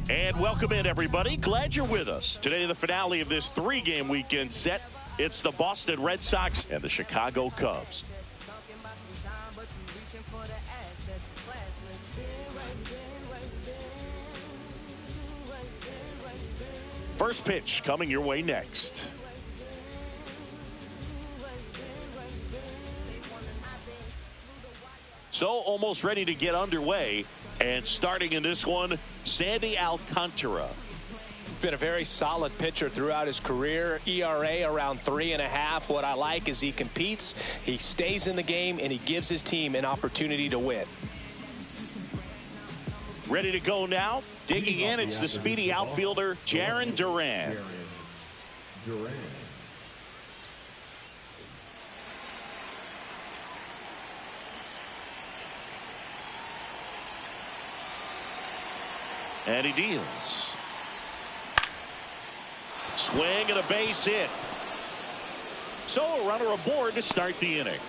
And welcome in, everybody. Glad you're with us. Today, the finale of this three-game weekend set. It's the Boston Red Sox and the Chicago Cubs. First pitch coming your way next. So almost ready to get underway. And starting in this one, Sandy Alcantara. Been a very solid pitcher throughout his career. ERA around 3.5. What I like is he competes, he stays in the game, and he gives his team an opportunity to win. Ready to go now. Digging in, it's the speedy outfielder, Jarren Duran. And he deals. Swing and a base hit. So a runner aboard to start the inning.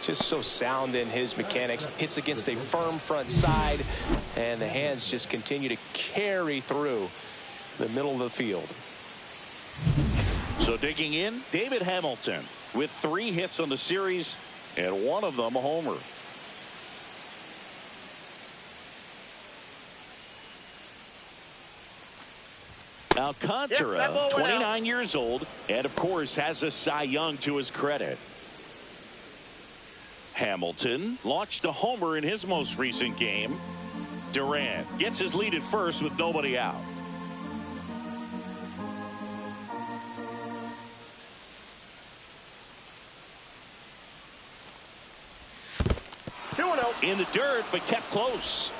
Just so sound in his mechanics. Hits against a firm front side, and the hands just continue to carry through the middle of the field. So digging in, David Hamilton with 3 hits on the series, and one of them a homer. Alcantara, 29 years old, and of course has a Cy Young to his credit. Hamilton launched a homer in his most recent game. Duran gets his lead at first with nobody out. In the dirt, but kept close.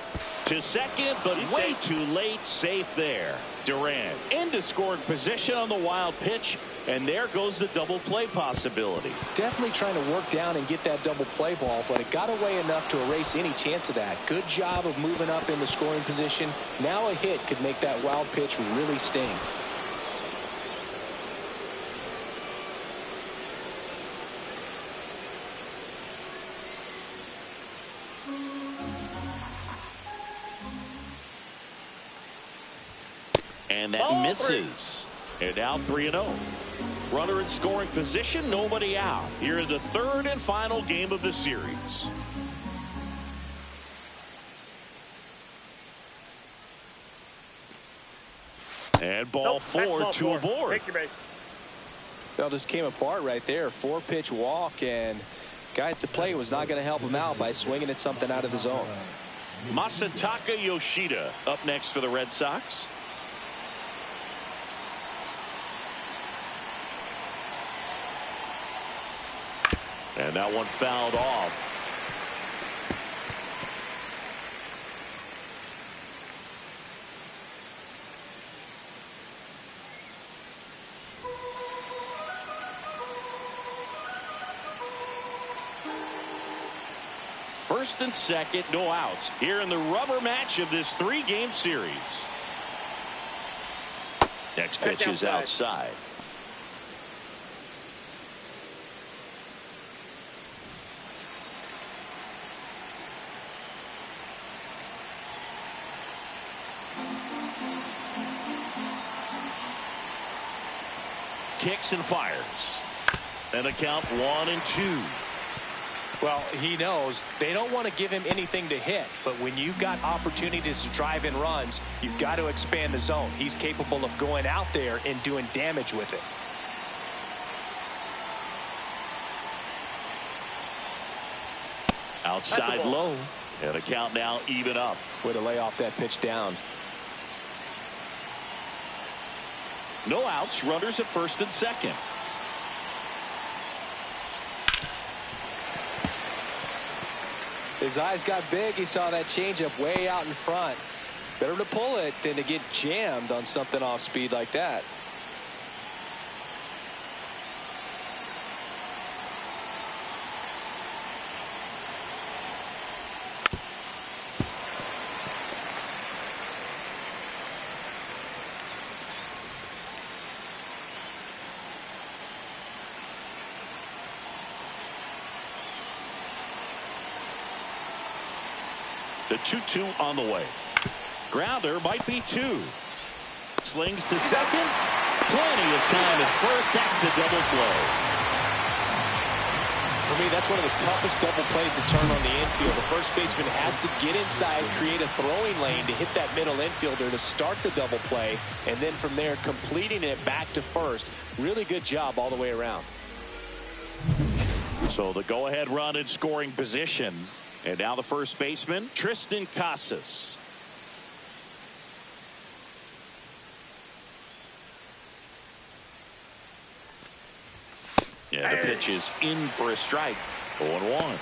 To second, but way too late. Safe there. Duran into scoring position on the wild pitch, and there goes the double play possibility. Definitely trying to work down and get that double play ball, but it got away enough to erase any chance of that. Good job of moving up in the scoring position. Now a hit could make that wild pitch really sting. And that misses. And now 3-0. Runner in scoring position, nobody out. Here in the third and final game of the series. And ball 4, 2 aboard. Take your base. Well, just came apart right there. 4-pitch walk, and guy at the plate was not going to help him out by swinging at something out of the zone. Masataka Yoshida up next for the Red Sox. And that one fouled off. First and second, no outs. Here in the rubber match of this 3-game series. Next pitch is outside. Kicks and fires. And a count 1-2. Well, he knows they don't want to give him anything to hit, but when you've got opportunities to drive in runs, you've got to expand the zone. He's capable of going out there and doing damage with it. Outside low. And a count now even up. Way to lay off that pitch down. No outs, runners at first and second. His eyes got big. He saw that changeup way out in front. Better to pull it than to get jammed on something off speed like that. The 2-2 on the way. Grounder might be 2. Slings to second. Plenty of time at first. That's a double play. For me, that's one of the toughest double plays to turn on the infield. The first baseman has to get inside, create a throwing lane to hit that middle infielder to start the double play, and then from there completing it back to first. Really good job all the way around. So the go-ahead run in scoring position. And now the first baseman, Tristan Casas. Yeah, the pitch is in for a strike. 0-1.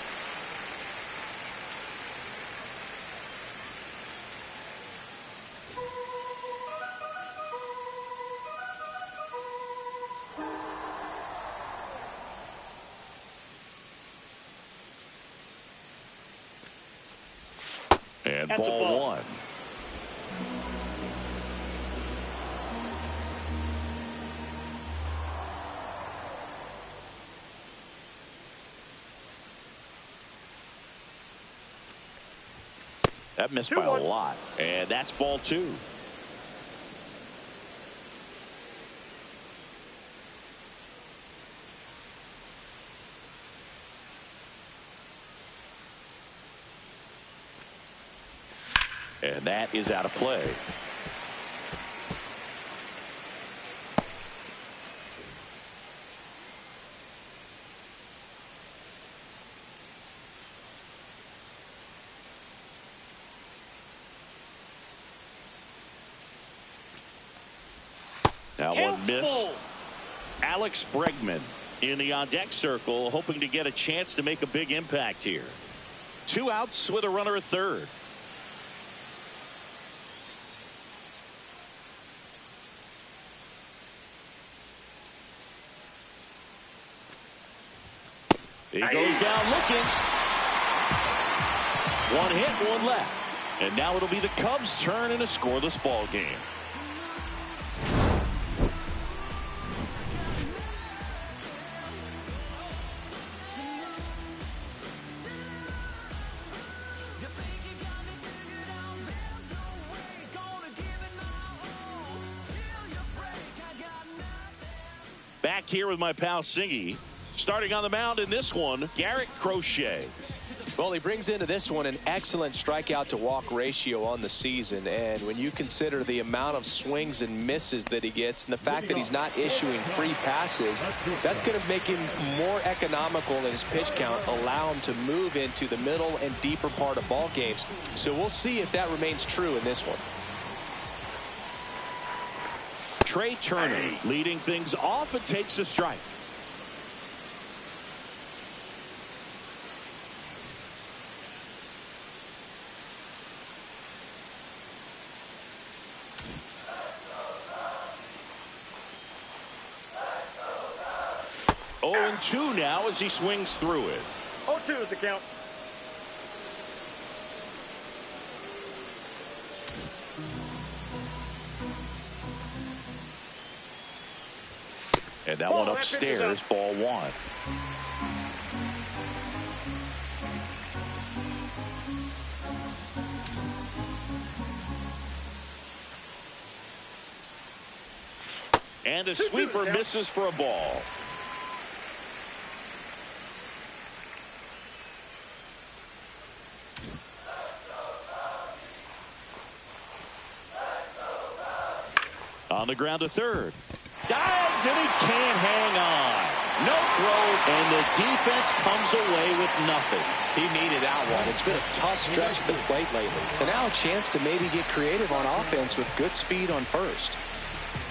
And ball 1. That missed by a lot. And that's ball 2. And that is out of play. That one missed. Alex Bregman in the on-deck circle, hoping to get a chance to make a big impact here. 2 outs with a runner at third. He goes down looking. 1 hit, 1 left. And now it'll be the Cubs' turn in a scoreless ball game. Back here with my pal Singy. Starting on the mound in this one, Garrett Crochet. Well, he brings into this one an excellent strikeout to walk ratio on the season. And when you consider the amount of swings and misses that he gets and the fact that he's not issuing free passes, that's going to make him more economical in his pitch count, allow him to move into the middle and deeper part of ball games. So we'll see if that remains true in this one. Trey Turner leading things off and takes a strike. Oh, and 2 now as he swings through it. 0-2 is the count. And that one upstairs, ball 1. And a sweeper misses for a ball. On the ground to third. Dives and he can't hang on. No throw, and the defense comes away with nothing. He needed that one. It's been a tough stretch at the plate lately. And now a chance to maybe get creative on offense with good speed on first.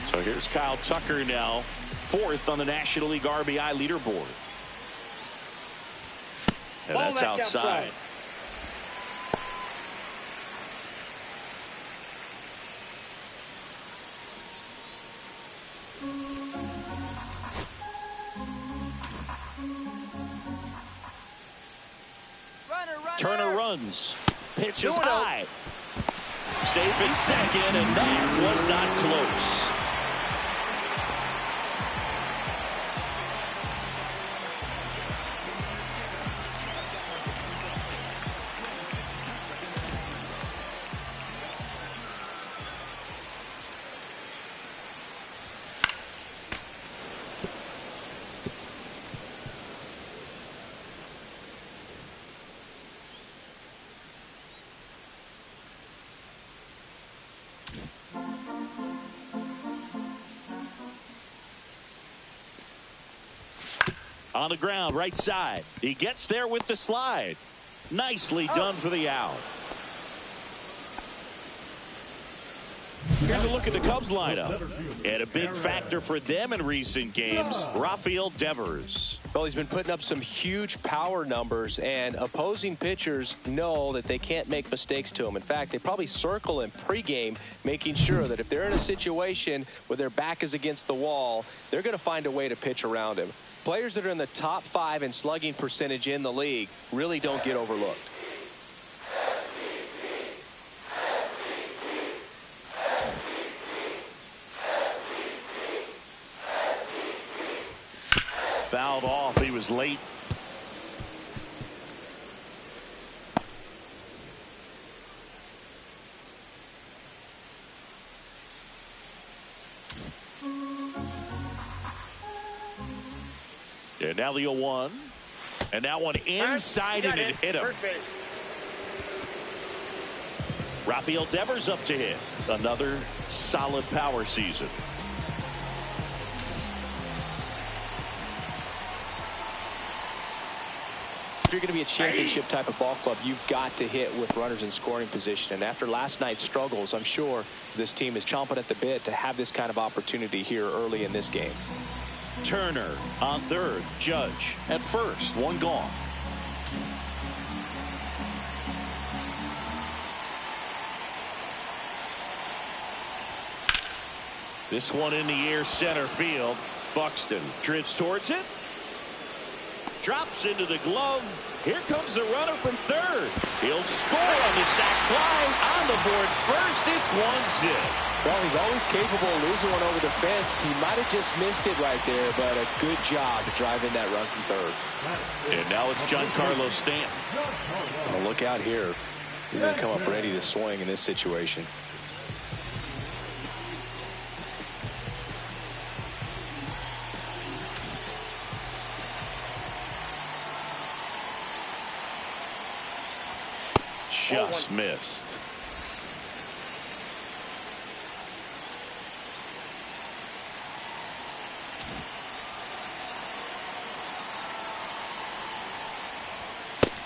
So here's Kyle Tucker now, 4th on the National League RBI leaderboard. And that's outside. Turner runs. Pitch is high. Safe at second, and that was not close. On the ground, right side. He gets there with the slide. Nicely done for the out. Here's a look at the Cubs lineup. And a big factor for them in recent games, Rafael Devers. Well, he's been putting up some huge power numbers, and opposing pitchers know that they can't make mistakes to him. In fact, they probably circle him pregame, making sure that if they're in a situation where their back is against the wall, they're going to find a way to pitch around him. Players that are in the top 5 in slugging percentage in the league really don't get overlooked. Fouled off. He was late. And now the 0-1. And that one inside and it hit him. Rafael Devers up to hit. Another solid power season. If you're going to be a championship type of ball club, you've got to hit with runners in scoring position. And after last night's struggles, I'm sure this team is chomping at the bit to have this kind of opportunity here early in this game. Turner on third. Judge at first. One gone. This one in the air, center field. Buxton drifts towards it. Drops into the glove. Here comes the runner from third. He'll score on the sac fly. On the board first. It's 1-0. Well, he's always capable of losing one over the fence. He might have just missed it right there, but a good job to drive in that run from third. And now it's Giancarlo Stanton. Well, look out here. He's going to come up ready to swing in this situation. Just missed.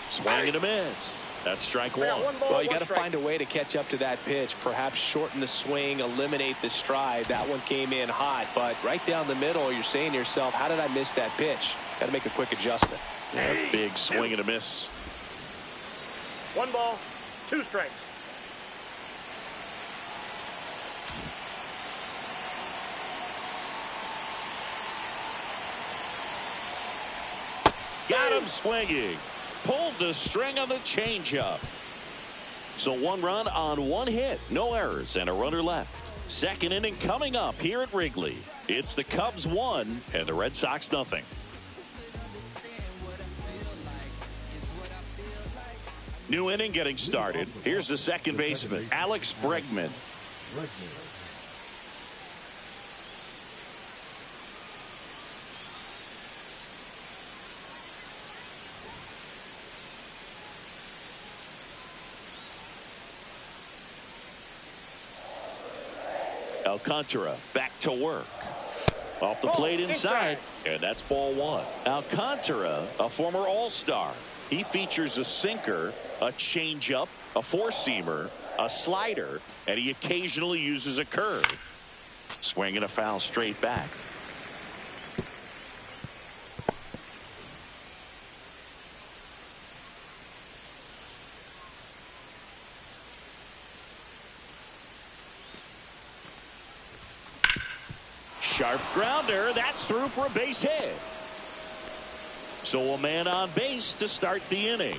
Swing and a miss. That's strike one. Well, you got to find a way to catch up to that pitch. Perhaps shorten the swing, eliminate the stride. That one came in hot, but right down the middle, you're saying to yourself, how did I miss that pitch? Got to make a quick adjustment. Yeah, big swing and a miss. 1 ball, 2 strikes. Got him swinging. Pulled the string on the changeup. So 1 run on 1 hit. No errors and a runner left. Second inning coming up here at Wrigley. It's the Cubs 1 and the Red Sox nothing. New inning getting started. Here's the second baseman, Alex Bregman. Alcantara back to work. Off the plate inside, and that's ball 1. Alcantara, a former All-Star. He features a sinker, a changeup, a four-seamer, a slider, and he occasionally uses a curve. Swinging a foul straight back. Sharp grounder. That's through for a base hit. So a man on base to start the inning.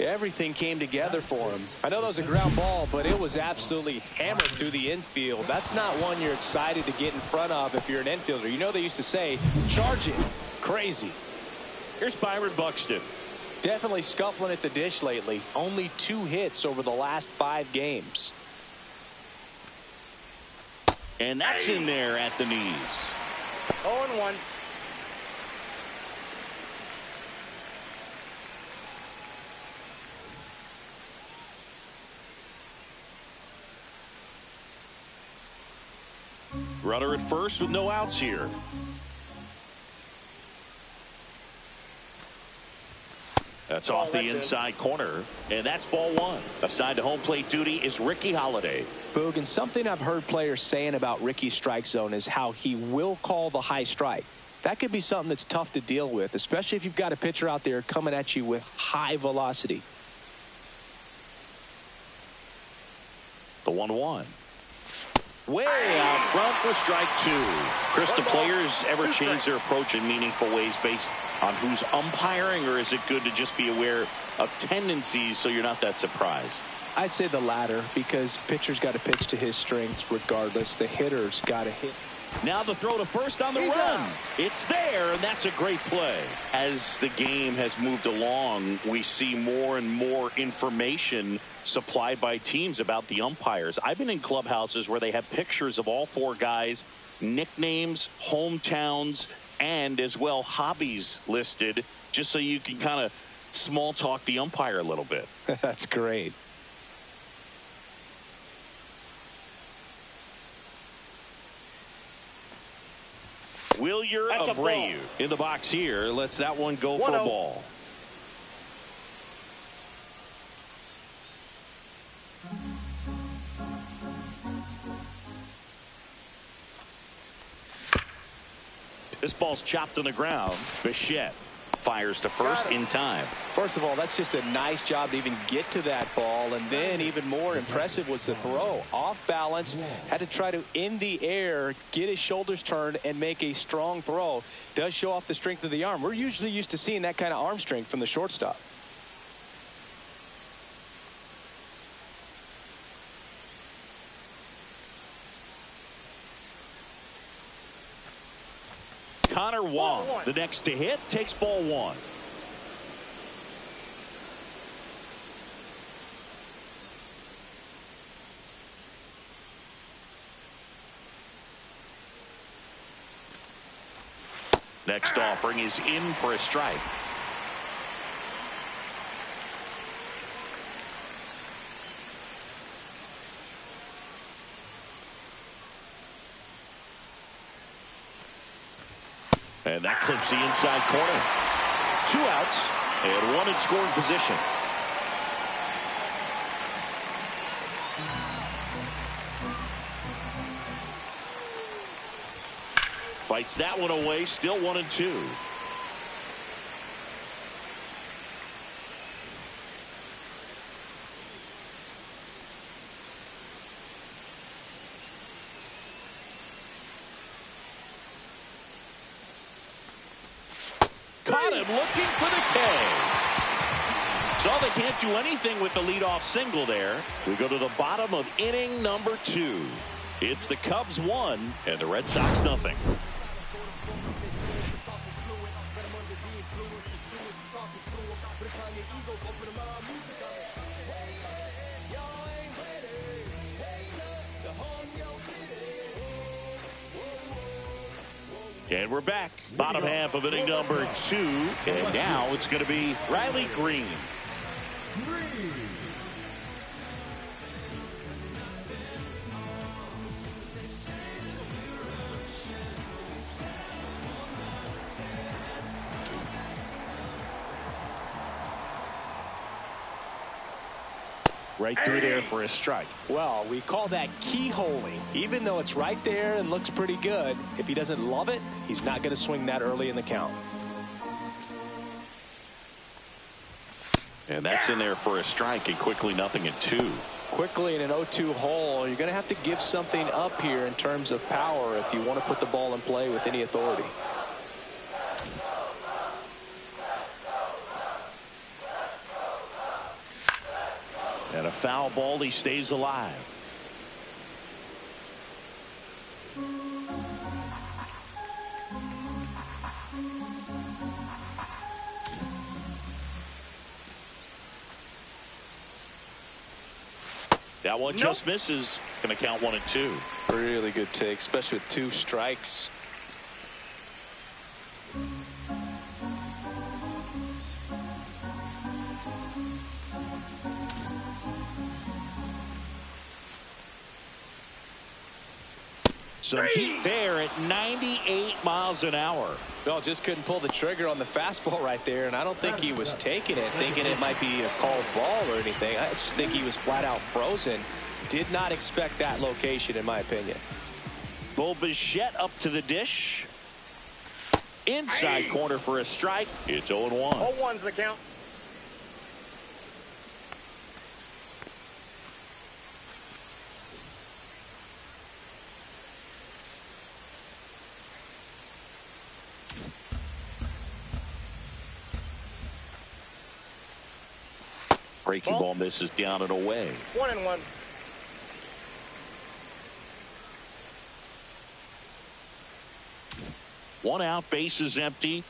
Everything came together for him. I know that was a ground ball, but it was absolutely hammered through the infield. That's not one you're excited to get in front of if you're an infielder. You know they used to say, charge it. Crazy. Here's Byron Buxton. Definitely scuffling at the dish lately. Only 2 hits over the last 5 games. And that's in there at the knees. 0-1. Runner at first with no outs here. That's off the inside corner, and that's ball one. Assigned to home plate duty is Ricky Holiday. Boog, and something I've heard players saying about Ricky's strike zone is how he will call the high strike. That could be something that's tough to deal with, especially if you've got a pitcher out there coming at you with high velocity. The 1-1. Way out front for strike two. Chris, do players ever change their approach in meaningful ways based on who's umpiring, or is it good to just be aware of tendencies so you're not that surprised? I'd say the latter, because the pitcher's got to pitch to his strengths regardless. The hitter's got to hit. Now the throw to first on the run. It's there, and that's a great play. As the game has moved along, we see more and more information supplied by teams about the umpires. I've been in clubhouses where they have pictures of all four guys, nicknames, hometowns, and as well hobbies listed, just so you can kind of small talk the umpire a little bit. That's great. Wilyer Abreu in the box here. Lets that one go for a ball. This ball's chopped on the ground. Bichette fires to first in time. First of all, that's just a nice job to even get to that ball, and then even more impressive was the throw. Off balance, had to try to in the air get his shoulders turned and make a strong throw. Does show off the strength of the arm. We're usually used to seeing that kind of arm strength from the shortstop. Connor Wong, the next to hit, takes ball one. Next offering is in for a strike. And that clips the inside corner. 2 outs and 1 in scoring position. Fights that one away. Still 1-2. Caught him looking for the K. So they can't do anything with the leadoff single there. We go to the bottom of inning number 2. It's the Cubs 1 and the Red Sox nothing. And we're back. Bottom half of inning number 2. And now it's going to be Riley Green. Right through there for a strike. Well, we call that keyholing. Even though it's right there and looks pretty good, if he doesn't love it, he's not going to swing that early in the count. And that's in there for a strike, and quickly nothing at 2. Quickly in an 0-2 hole, you're going to have to give something up here in terms of power if you want to put the ball in play with any authority. And a foul ball, he stays alive. That one just misses. Going to count 1-2. Really good take, especially with 2 strikes. Some heat there at 98 miles an hour. Well, just couldn't pull the trigger on the fastball right there, and I don't think he was taking it, thinking it might be a called ball or anything. I just think he was flat out frozen. Did not expect that location, in my opinion. Bo Bichette up to the dish. Inside corner for a strike. It's 0-1. 0-1's the count. Breaking ball misses down and away. 1-1. One out, base is empty.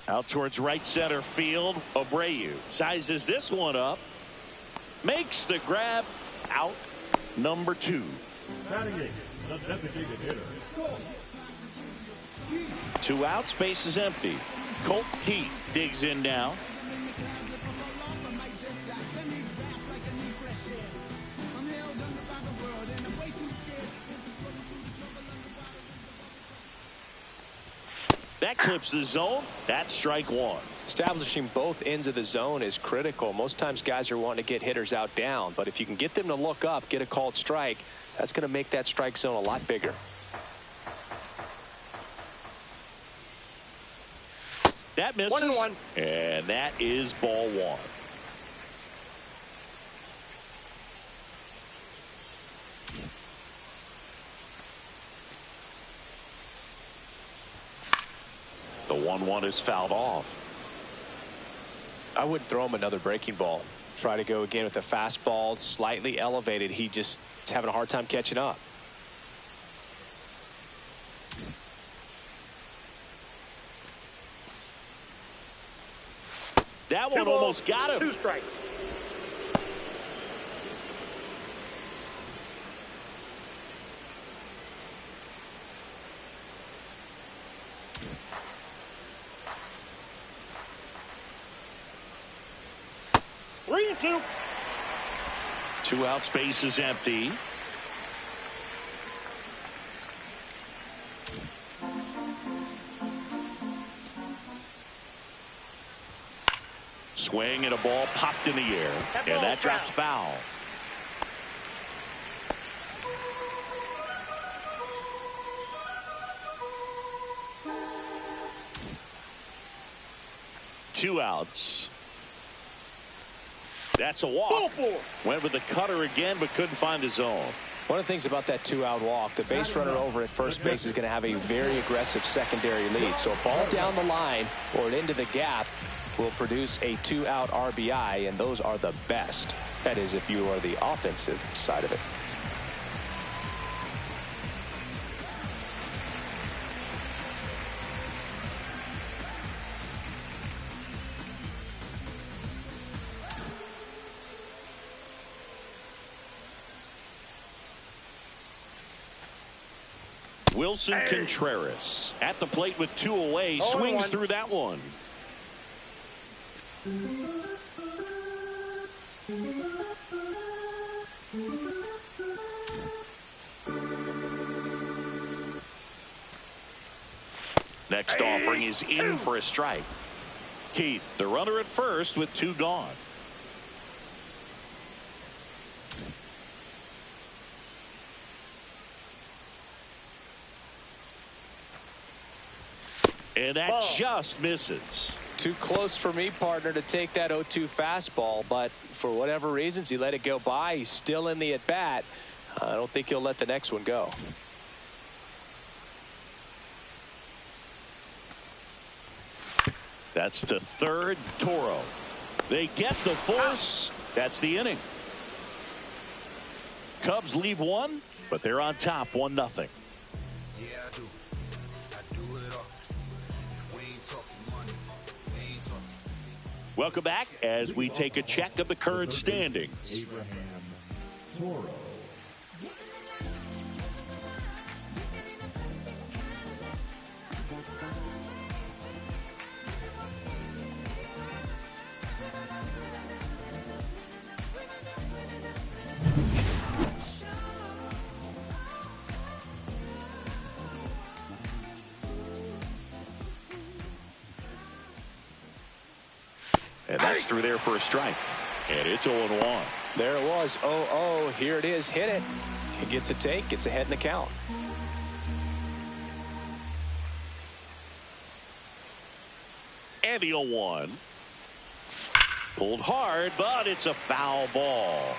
Out towards right center field. Abreu sizes this one up. Makes the grab. Out number 2. Two outs, base is empty. Colt Heath digs in now. That clips the zone. That's strike 1. Establishing both ends of the zone is critical. Most times guys are wanting to get hitters out down, but if you can get them to look up, get a called strike, that's going to make that strike zone a lot bigger. That misses. 1-1. And that is ball 1. The 1-1 is fouled off. I wouldn't throw him another breaking ball. Try to go again with the fastball, slightly elevated. He just is having a hard time catching up. That one almost got him. 2 strikes. Three, 2. 2 outs, base is empty. Swing and a ball popped in the air, and that drops foul. Two outs. That's a walk. Went with the cutter again, but couldn't find the zone. One of the things about that 2-out walk, the base runner over at first base is going to have a very aggressive secondary lead. So a ball down the line or into the gap will produce a 2-out RBI, and those are the best. That is, if you are the offensive side of it. Wilson Contreras at the plate with 2 away. Swings through that one. Next offering is in for a strike. Keith, the runner at first with 2 gone. And that just misses. Too close for me, partner, to take that 0-2 fastball, but for whatever reasons he let it go by. He's still in the at bat. I don't think he'll let the next one go. That's to third. Toro. They get the force. That's the inning. Cubs leave 1, but they're on top 1-0. Yeah, I do. I do it all. If we ain't talking money, we ain't talking. Welcome back as we take a check of the current standings. Abraham Toro. And that's through there for a strike. And it's 0-1. There it was. 0-0. Here it is. Hit it. He gets a take. Gets ahead in the count. And the 0-1. Pulled hard, but it's a foul ball.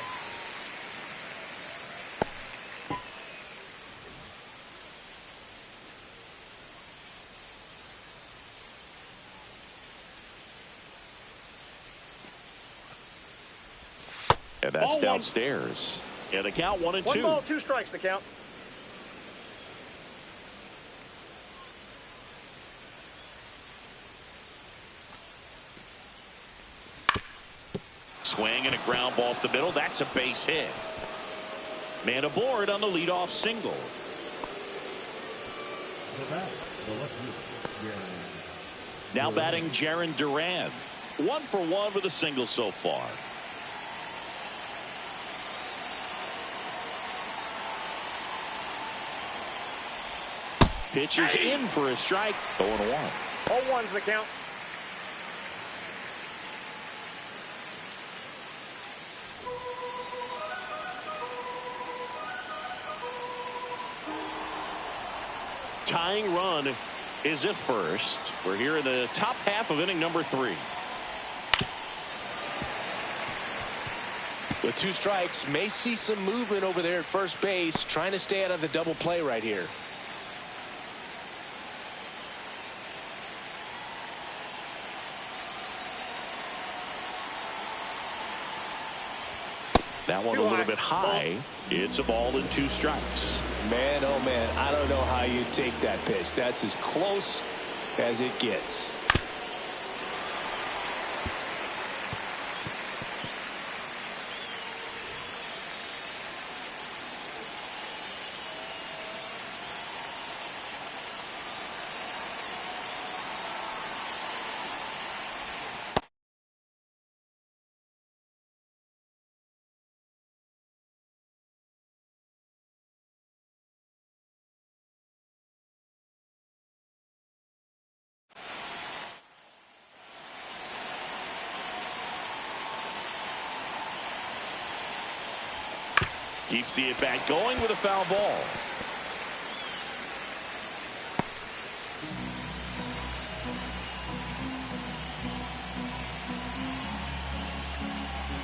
And that's downstairs. And the count 1-2. 1 ball, 2 strikes, the count. Swing and a ground ball up the middle. That's a base hit. Man aboard on the leadoff single. Now batting Jarren Duran. 1 for 1 with a single so far. Pitch is in for a strike. 0-1. 0-1's the count. Tying run is at first. We're here in the top half of inning number 3. With 2 strikes, may see some movement over there at first base, trying to stay out of the double play right here. That one a little bit high. It's a ball and 2 strikes. Man, oh man, I don't know how you take that pitch. That's as close as it gets. Keeps the at-bat going with a foul ball.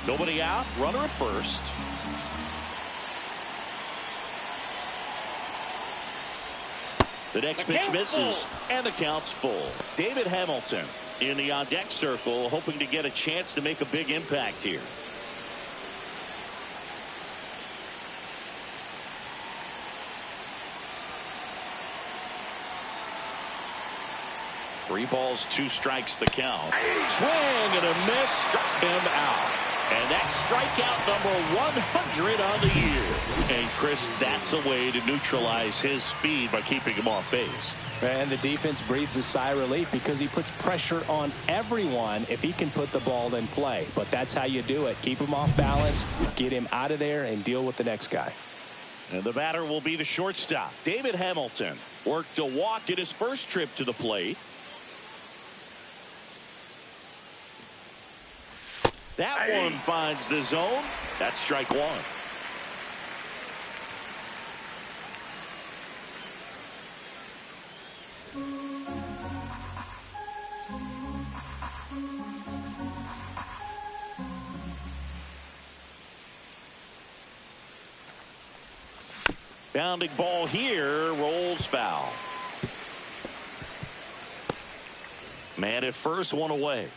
Nobody out. Runner at first. The next pitch misses, and the count's full. David Hamilton in the on-deck circle, hoping to get a chance to make a big impact here. Three balls, 2 strikes, the count. Swing and a miss, struck him out. And that's strikeout number 100 on the year. And Chris, that's a way to neutralize his speed by keeping him off base. And the defense breathes a sigh of relief because he puts pressure on everyone if he can put the ball in play. But that's how you do it. Keep him off balance, get him out of there, and deal with the next guy. And the batter will be the shortstop, David Hamilton. Worked a walk in his first trip to the plate. That one finds the zone. That's strike 1. Bounding ball here, rolls foul. Man at first, 1 away.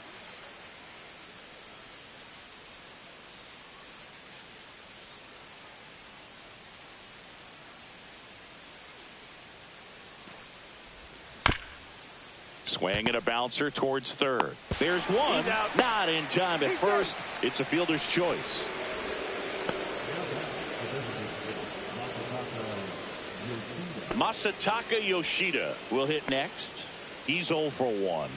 Swing and a bouncer towards third. There's one. Not in time at first. It's a fielder's choice. Masataka Yoshida will hit next. He's 0 for 1.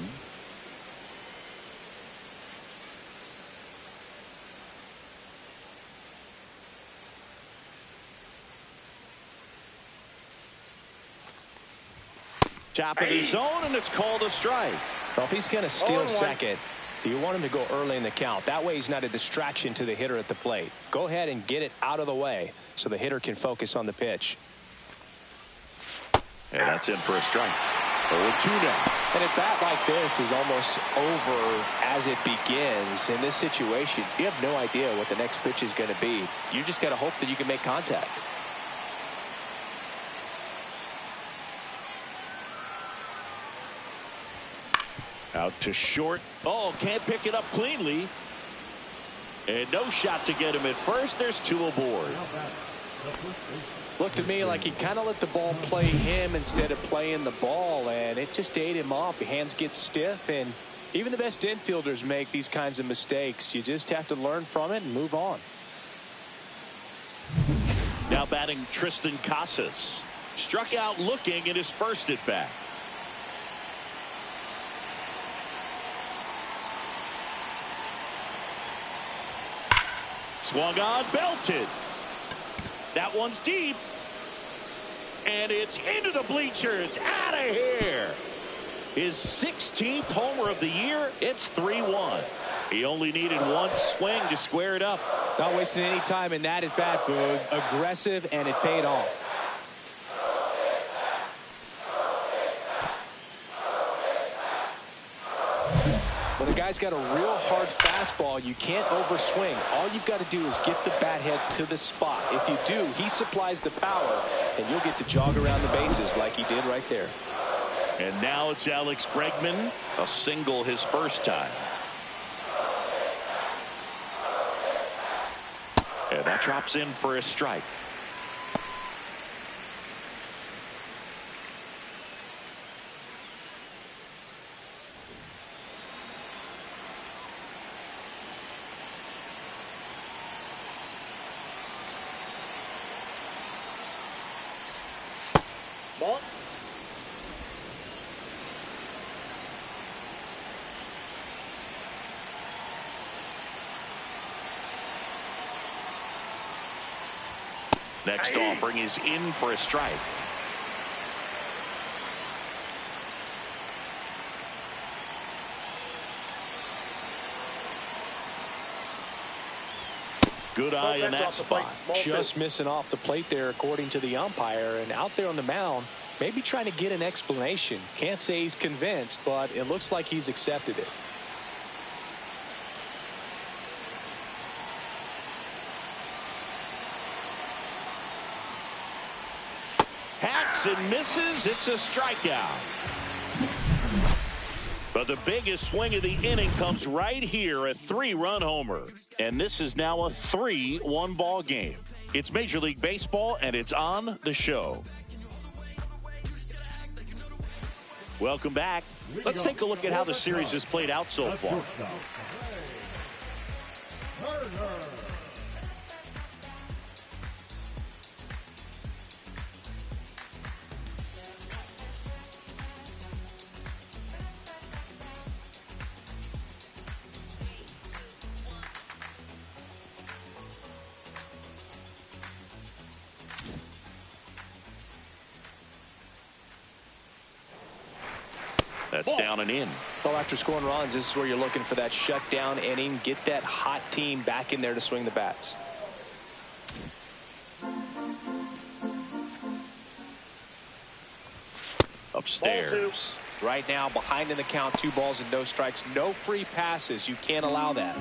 Top of the zone, and it's called a strike. Well, if he's going to steal second, You want him to go early in the count. That way he's not a distraction to the hitter at the plate. Go ahead and get it out of the way so the hitter can focus on the pitch. And that's in for a strike. 0-2 now. And a bat like this is almost over as it begins. In this situation, you have no idea what the next pitch is going to be. You just got to hope that you can make contact. Out to short. Oh, can't pick it up cleanly. And no shot to get him at first. There's 2 aboard. Looked to me like he kind of let the ball play him instead of playing the ball, and it just ate him up. Your hands get stiff, and even the best infielders make these kinds of mistakes. You just have to learn from it and move on. Now batting Tristan Casas. Struck out looking in his first at bat. Swung on, belted. That one's deep. And it's into the bleachers. Out of here. His 16th homer of the year. It's 3-1. He only needed one swing to square it up. Not wasting any time in that at bat, Boog. Aggressive, and it paid off. When a guy's got a real hard fastball, you can't overswing. All you've got to do is get the bat head to the spot. If you do, he supplies the power, and you'll get to jog around the bases like he did right there. And now it's Alex Bregman, a single his first time. And that drops in for a strike. Ball. Next offering is in for a strike. Good eye in that spot. Just missing off the plate there, according to the umpire. And out there on the mound, maybe trying to get an explanation. Can't say he's convinced, but it looks like he's accepted it. Hacks and misses. It's a strikeout. But the biggest swing of the inning comes right here, a 3-run homer. And this is now a 3-1 ball game. It's Major League Baseball, and it's on the show. Welcome back. Let's take a look at how the series has played out so far. That's down and in. Well, after scoring runs, this is where you're looking for that shutdown inning. Get that hot team back in there to swing the bats. Upstairs. Right now, behind in the count, 2 balls and no strikes. No free passes. You can't allow that.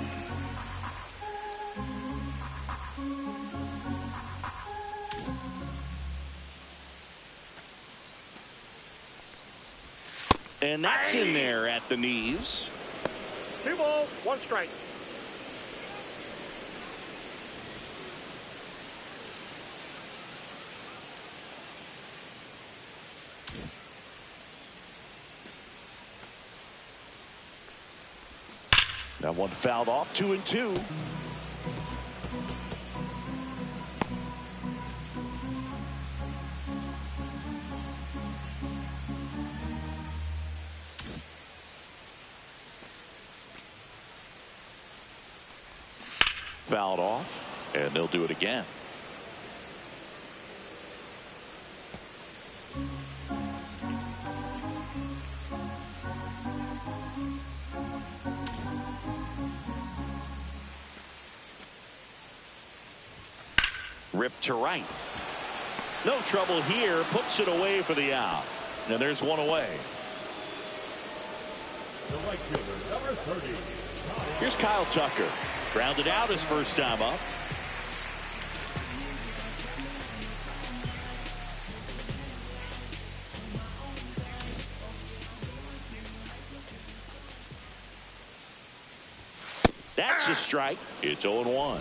And that's in there at the knees. 2 balls, 1 strike. That one fouled off. 2-2. Fouled off, and they'll do it again. Ripped to right. No trouble here. Puts it away for the out. And there's one away. The right fielder, number 30. Here's Kyle Tucker. Grounded out his first time up. That's a strike. It's 0-1.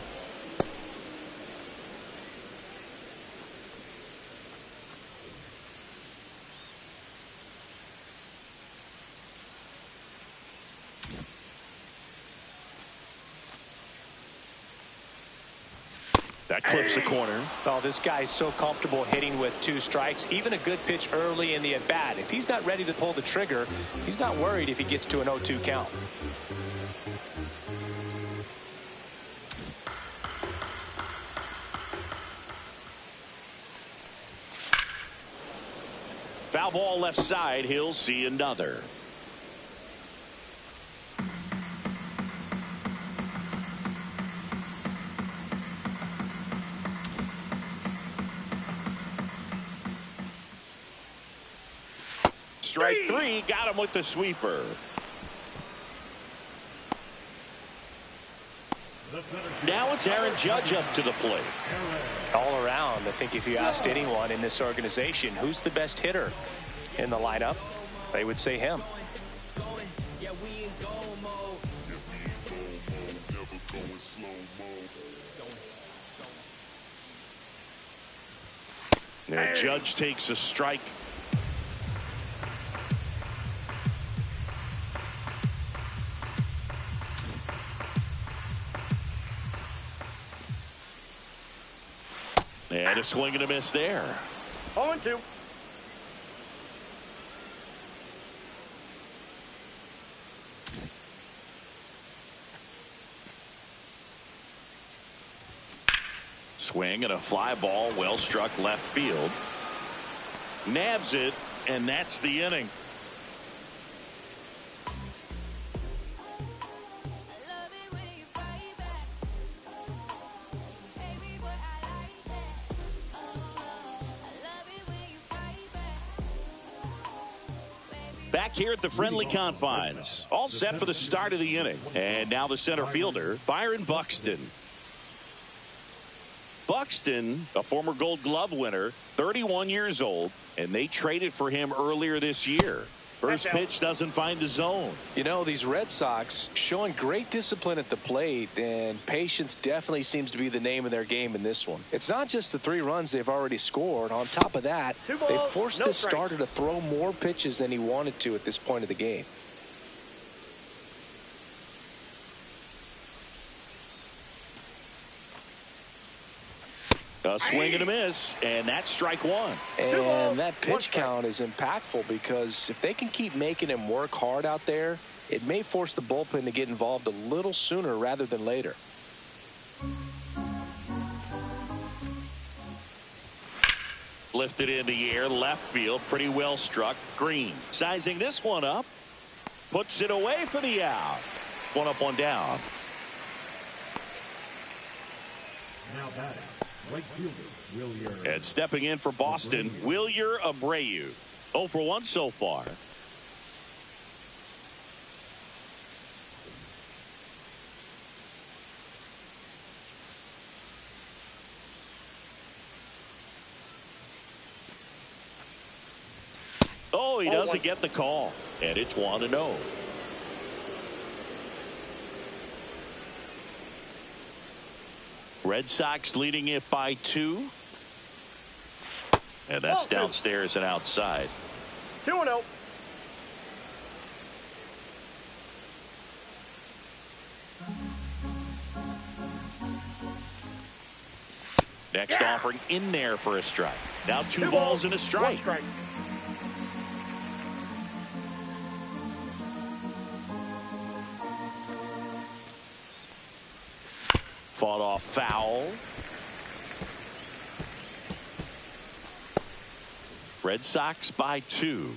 That clips the corner. Well, this guy's so comfortable hitting with 2 strikes. Even a good pitch early in the at-bat. If he's not ready to pull the trigger, he's not worried if he gets to an 0-2 count. Foul ball left side. He'll see another. Strike 3. Got him with the sweeper. Now it's Aaron Judge up to the plate. All around, I think if you asked anyone in this organization who's the best hitter in the lineup, they would say him. Now Judge takes a strike. And a swing and a miss there. 0-2. Swing and a fly ball, well struck left field. Nabs it, and that's the inning. Back here at the friendly confines. All set for the start of the inning. And now the center fielder, Byron Buxton. Buxton, a former Gold Glove winner, 31 years old, and they traded for him earlier this year. First pitch doesn't find the zone. You know, these Red Sox showing great discipline at the plate, and patience definitely seems to be the name of their game in this one. It's not just the 3 runs they've already scored. On top of that, they forced this starter to throw more pitches than he wanted to at this point of the game. A swing and a miss, and that's strike 1. And that pitch count is impactful because if they can keep making him work hard out there, it may force the bullpen to get involved a little sooner rather than later. Lifted in the air, left field, pretty well struck. Green sizing this one up, puts it away for the out. 1 up, 1 down. Now batting, right fielder, Wilyer. And stepping in for Boston, Wilyer Abreu. 0 for 1 so far. Oh, he doesn't get the call. And it's 1-0. Red Sox leading it by 2. And that's downstairs and outside. 2-0. Next offering in there for a strike. Now 2 balls and a strike. 1 strike. Fought off foul. Red Sox by 2.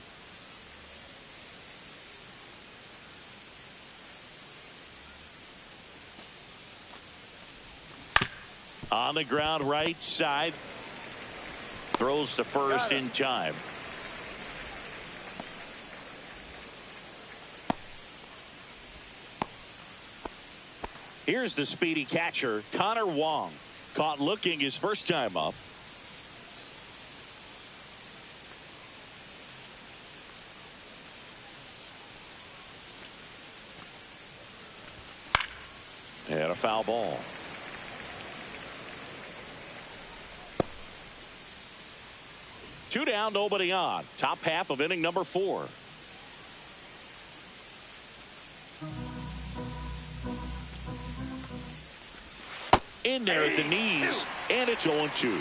On the ground right side. Throws to first in time. Here's the speedy catcher, Connor Wong. Caught looking his first time up. And a foul ball. Two down, nobody on. Top half of inning number 4. In there at the knees, and it's 0-2.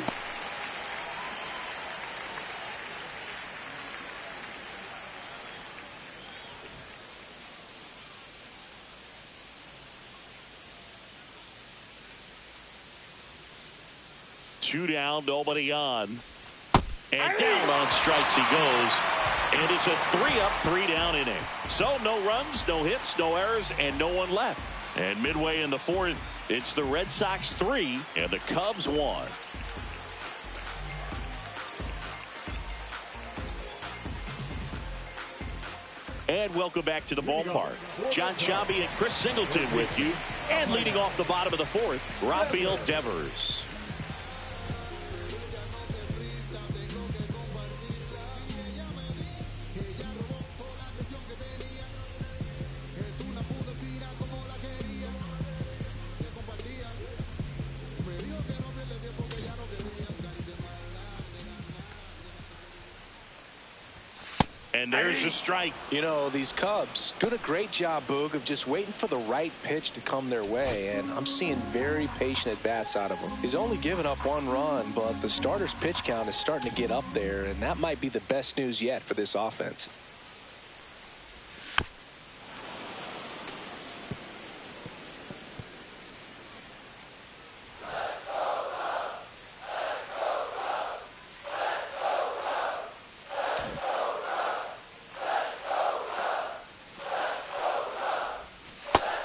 Two down, nobody on. And down on strikes he goes. And it's a 3-up, 3-down inning. So no runs, no hits, no errors, and no one left. And midway in the 4th, it's the Red Sox 3 and the Cubs 1. And welcome back to the ballpark. John Sciambi and Chris Singleton with you. And leading off the bottom of the 4th, Rafael Devers. And there's a strike. You know, these Cubs doing a great job, Boog, of just waiting for the right pitch to come their way. And I'm seeing very patient at-bats out of him. He's only given up 1 run, but the starter's pitch count is starting to get up there. And that might be the best news yet for this offense.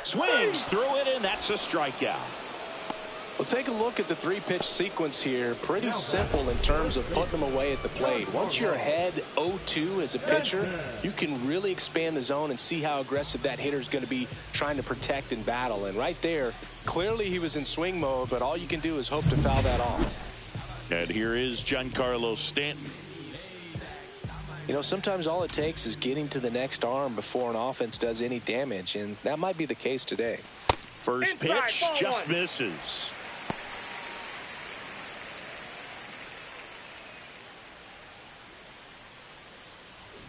Swings through it, and that's a strikeout. Well, take a look at the 3-pitch sequence here. Pretty simple in terms of putting them away at the plate. Once you're ahead 0-2 as a pitcher, you can really expand the zone and see how aggressive that hitter is going to be trying to protect and battle. And right there, clearly he was in swing mode, but all you can do is hope to foul that off. And here is Giancarlo Stanton. You know, sometimes all it takes is getting to the next arm before an offense does any damage, and that might be the case today. First pitch just misses.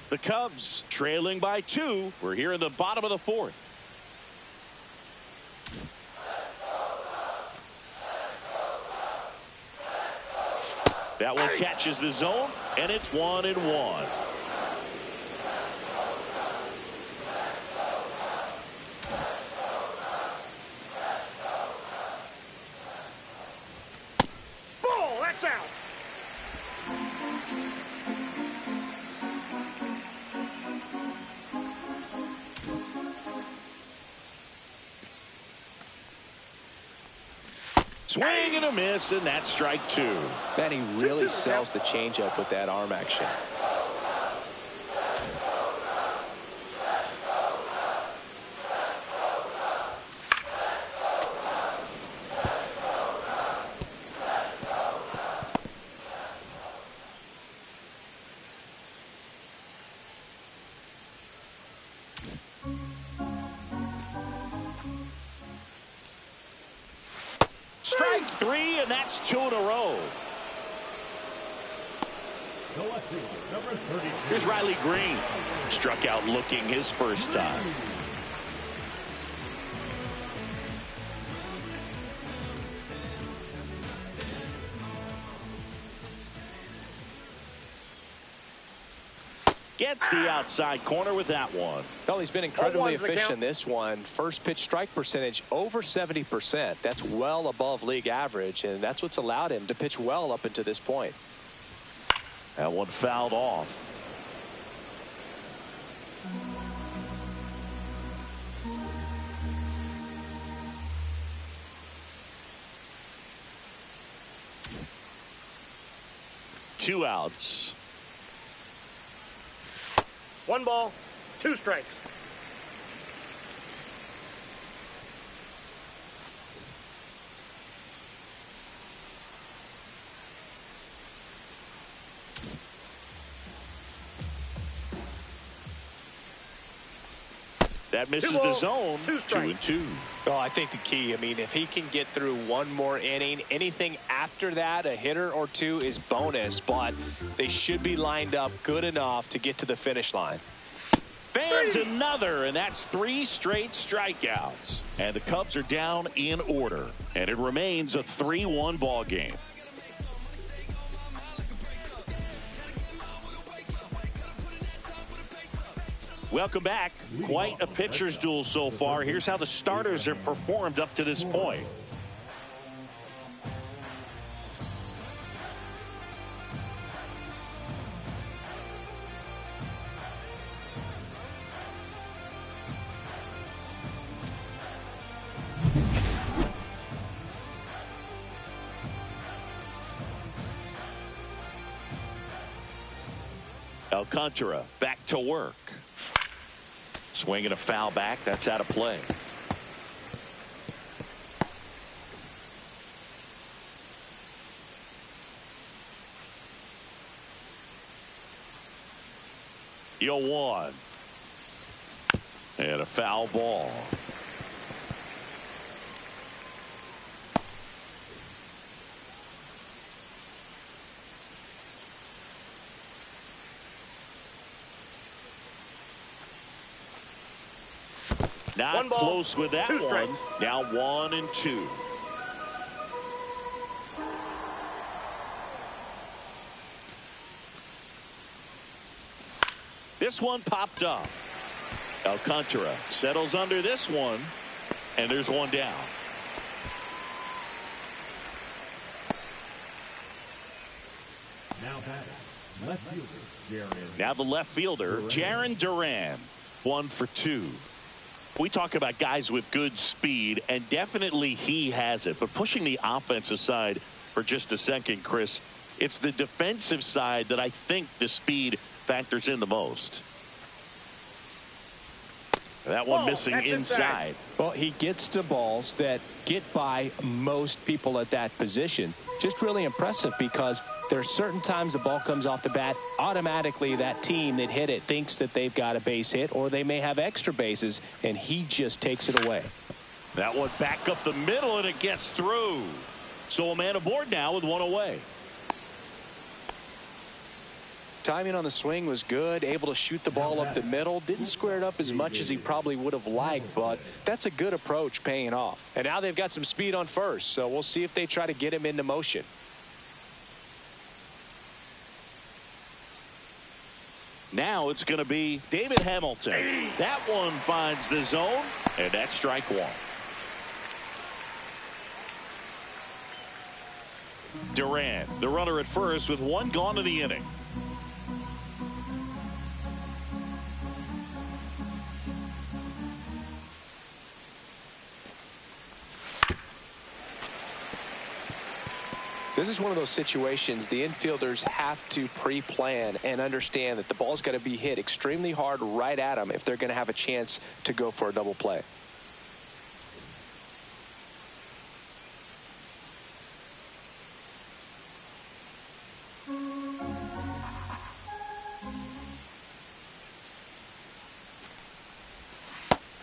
The Cubs trailing by 2. We're here in the bottom of the 4th. That one catches the zone, and it's 1-1. Ball, that's out. Swing and a miss, and that's strike 2. Man, he really sells the changeup with that arm action. Strike 3, and that's 2 in a row. The left fielder, number 32. Here's Riley Green. Struck out looking his first time. Gets the outside corner with that one. Well, he's been incredibly efficient in this one. First pitch strike percentage over 70%. That's well above league average, and that's what's allowed him to pitch well up until this point. That one fouled off. 2 outs. 1 ball, 2 strikes. That misses the zone. 2-2. Well, I think the key, I mean, if he can get through one more inning, anything after that, a hitter or two is bonus, but they should be lined up good enough to get to the finish line. Fans another, and that's 3 straight strikeouts. And the Cubs are down in order, and it remains a 3-1 ball game. Welcome back. Quite a pitcher's duel so far. Here's how the starters have performed up to this point. Alcantara back to work. Swinging a foul back. That's out of play. Yo, 1. And a foul ball. Not close with that one. Now 1-2. This one popped up. Alcantara settles under this one, and there's one down. Now the left fielder, Jarren Duran, 1 for 2. We talk about guys with good speed, and definitely he has it. But pushing the offense aside for just a second, Chris, it's the defensive side that I think the speed factors in the most. That one missing inside. Well, he gets to balls that get by most people at that position. Just really impressive because there are certain times the ball comes off the bat, automatically that team that hit it thinks that they've got a base hit or they may have extra bases, and he just takes it away. That one back up the middle, and it gets through. So a man aboard now with 1 away. Timing on the swing was good, able to shoot the ball up the middle. Didn't square it up as much as he probably would have liked, but that's a good approach paying off. And now they've got some speed on first, so we'll see if they try to get him into motion. Now it's going to be David Hamilton. That one finds the zone, and that's strike 1. Duran, the runner at first with 1 gone in the inning. This is one of those situations the infielders have to pre-plan and understand that the ball's got to be hit extremely hard right at them if they're going to have a chance to go for a double play.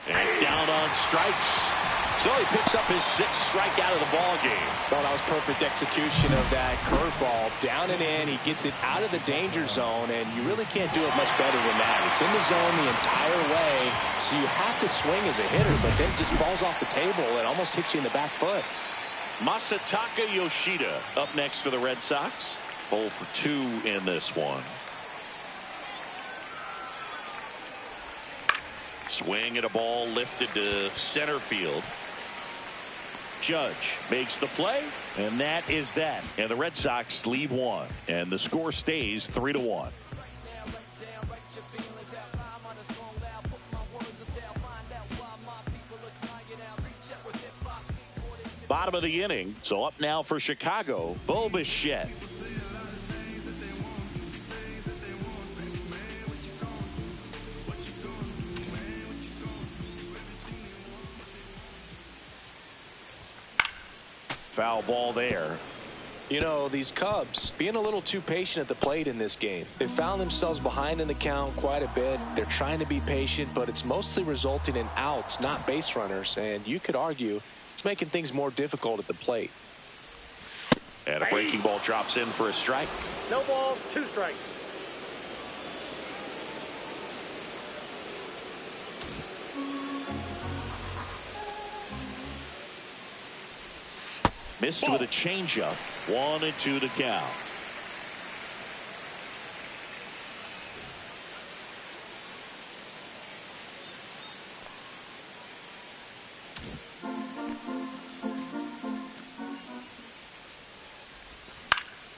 And down on strikes. So he picks up his 6th strikeout of the ball game. Well, that was perfect execution of that curveball. Down and in, he gets it out of the danger zone, and you really can't do it much better than that. It's in the zone the entire way, so you have to swing as a hitter, but then it just falls off the table and almost hits you in the back foot. Masataka Yoshida up next for the Red Sox. 0 for 2 in this one. Swing at a ball lifted to center field. Judge makes the play, and that is that. And the Red Sox leave 1, and the score stays 3-1. Bottom of the inning, so up now for Chicago, Bo Bichette. Foul ball there. You know, these Cubs being a little too patient at the plate in this game. They found themselves behind in the count quite a bit. They're trying to be patient, but it's mostly resulting in outs, not base runners. And you could argue it's making things more difficult at the plate. And a breaking ball drops in for a strike. No balls, 2 strikes. Missed with a changeup. 1-2 to count.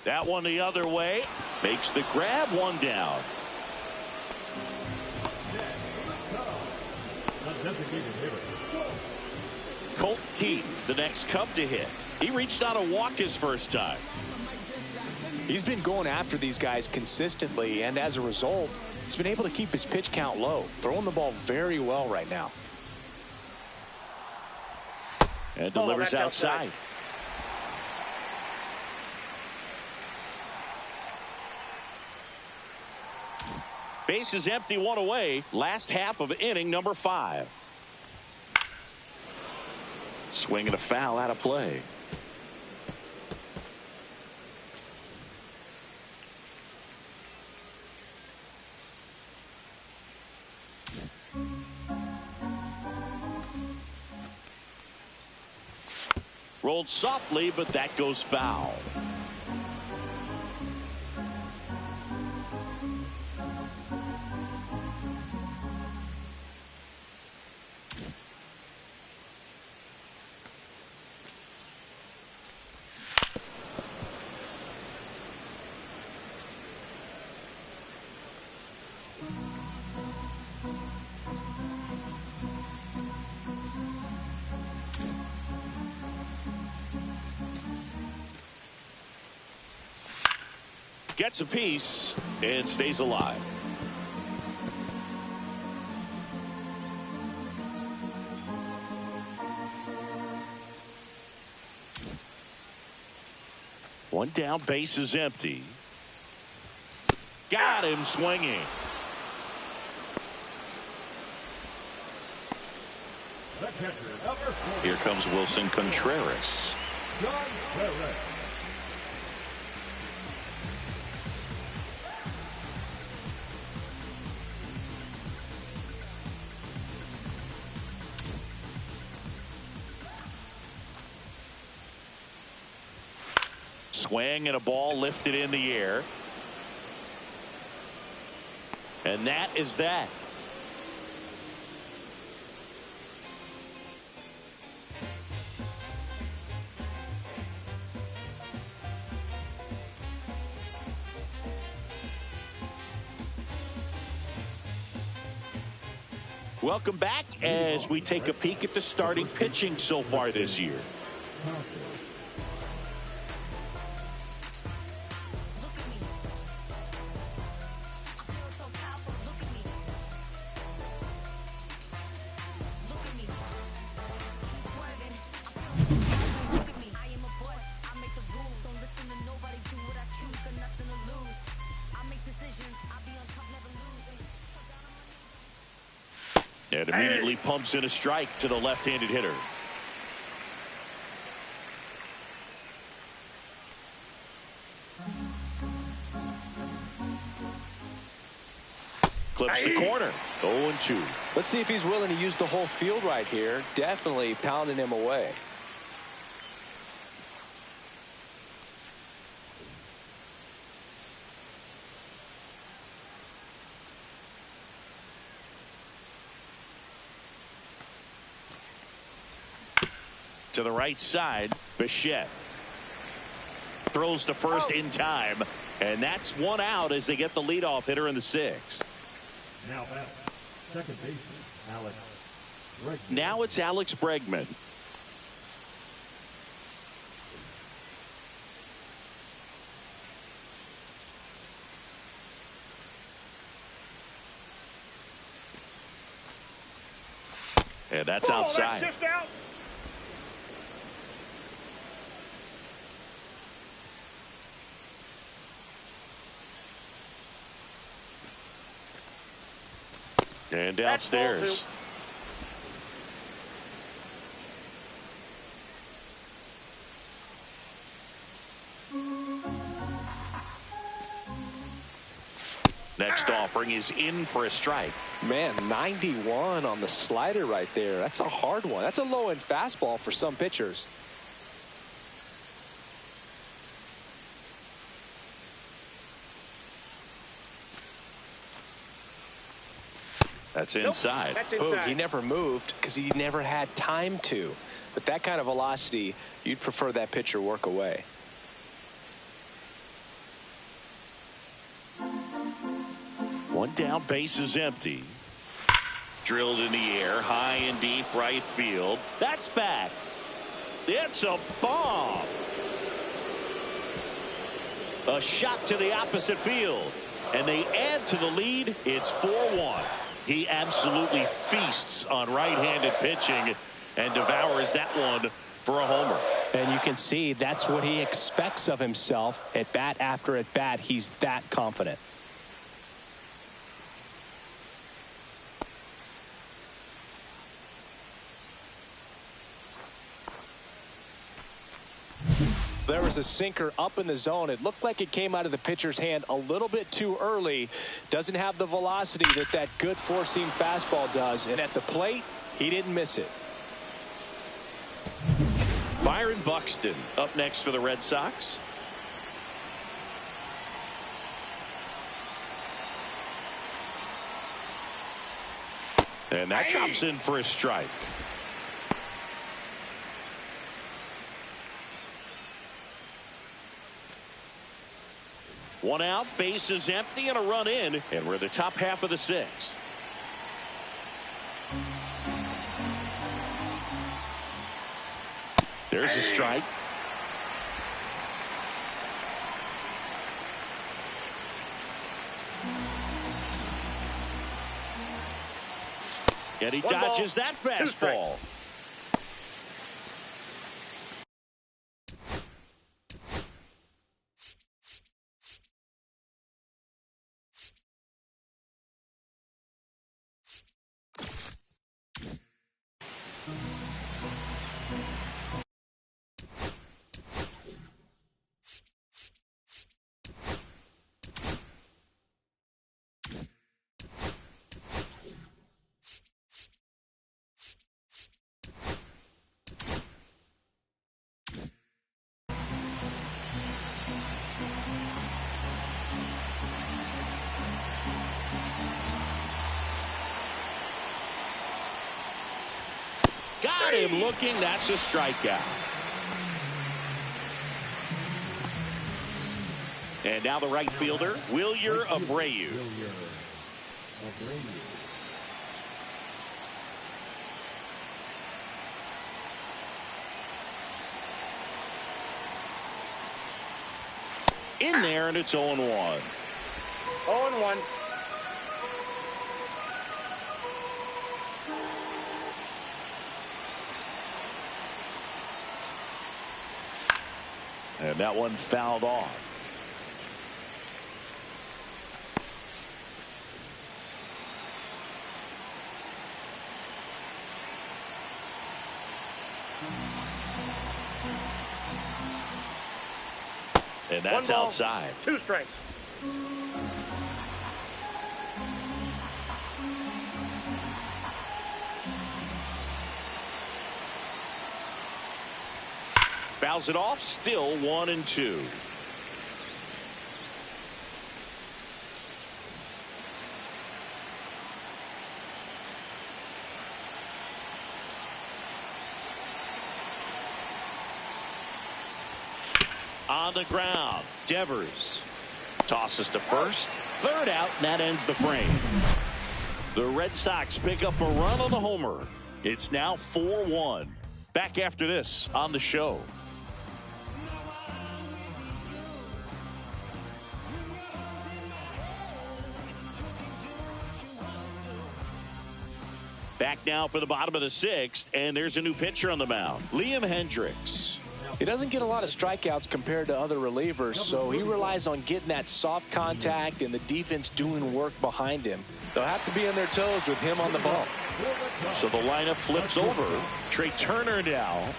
That one the other way. Makes the grab, 1 down. Colt Keith, the next Cub to hit. He reached out a walk his first time. He's been going after these guys consistently, and as a result, he's been able to keep his pitch count low, throwing the ball very well right now. And delivers outside. Base is empty, 1 away. Last half of inning number 5. Swing and a foul out of play. Rolled softly, but that goes foul. Gets a piece and stays alive. One down, base is empty. Got him swinging. Here comes Wilson Contreras. Swing and a ball lifted in the air. And that is that. Welcome back as we take a peek at the starting pitching so far this year. And immediately pumps in a strike to the left-handed hitter. Clips the corner. 0-2. Let's see if he's willing to use the whole field right here. Definitely pounding him away. To the right side, Bichette throws to first in time, and that's 1 out as they get the leadoff hitter in the 6th. Now back, second baseman, Alex Bregman. Now it's Alex Bregman. And that's outside. That's just out. And downstairs. Next offering is in for a strike. Man, 91 on the slider right there. That's a hard one. That's a low-end fastball for some pitchers. That's inside. That's Oh, inside. he never moved because he never had time to. But that kind of velocity, you'd prefer that pitcher work away. One down, base is empty. Drilled in the air, high and deep right field. That's back. It's a bomb. A shot to the opposite field. And they add to the lead. It's 4-1. He absolutely feasts on right-handed pitching and devours that one for a homer. And you can see that's what he expects of himself at bat after at bat. He's that confident. There was a sinker up in the zone. It looked like it came out of the pitcher's hand a little bit too early. Doesn't have the velocity that good four-seam fastball does. And at the plate, he didn't miss it. Byron Buxton up next for the Red Sox. And that drops in for a strike. One out, base is empty, and a run in, and we're the top half of the sixth. There's a strike. And he dodges that fastball. Got him looking. That's a strikeout. And now the right fielder, Wilyer Abreu. In there, and it's 0-1. 0-1. And that one fouled off. And that's One ball, outside. 2 strikes. Fouls it off, still 1-2. On the ground, Devers tosses to first, third out, and that ends the frame. The Red Sox pick up a run on the homer. It's now 4-1. Back after this on the show. Back now for the bottom of the sixth, and there's a new pitcher on the mound, Liam Hendricks. He doesn't get a lot of strikeouts compared to other relievers, so he relies on getting that soft contact and the defense doing work behind him. They'll have to be on their toes with him on the ball. So the lineup flips over. Trey Turner now.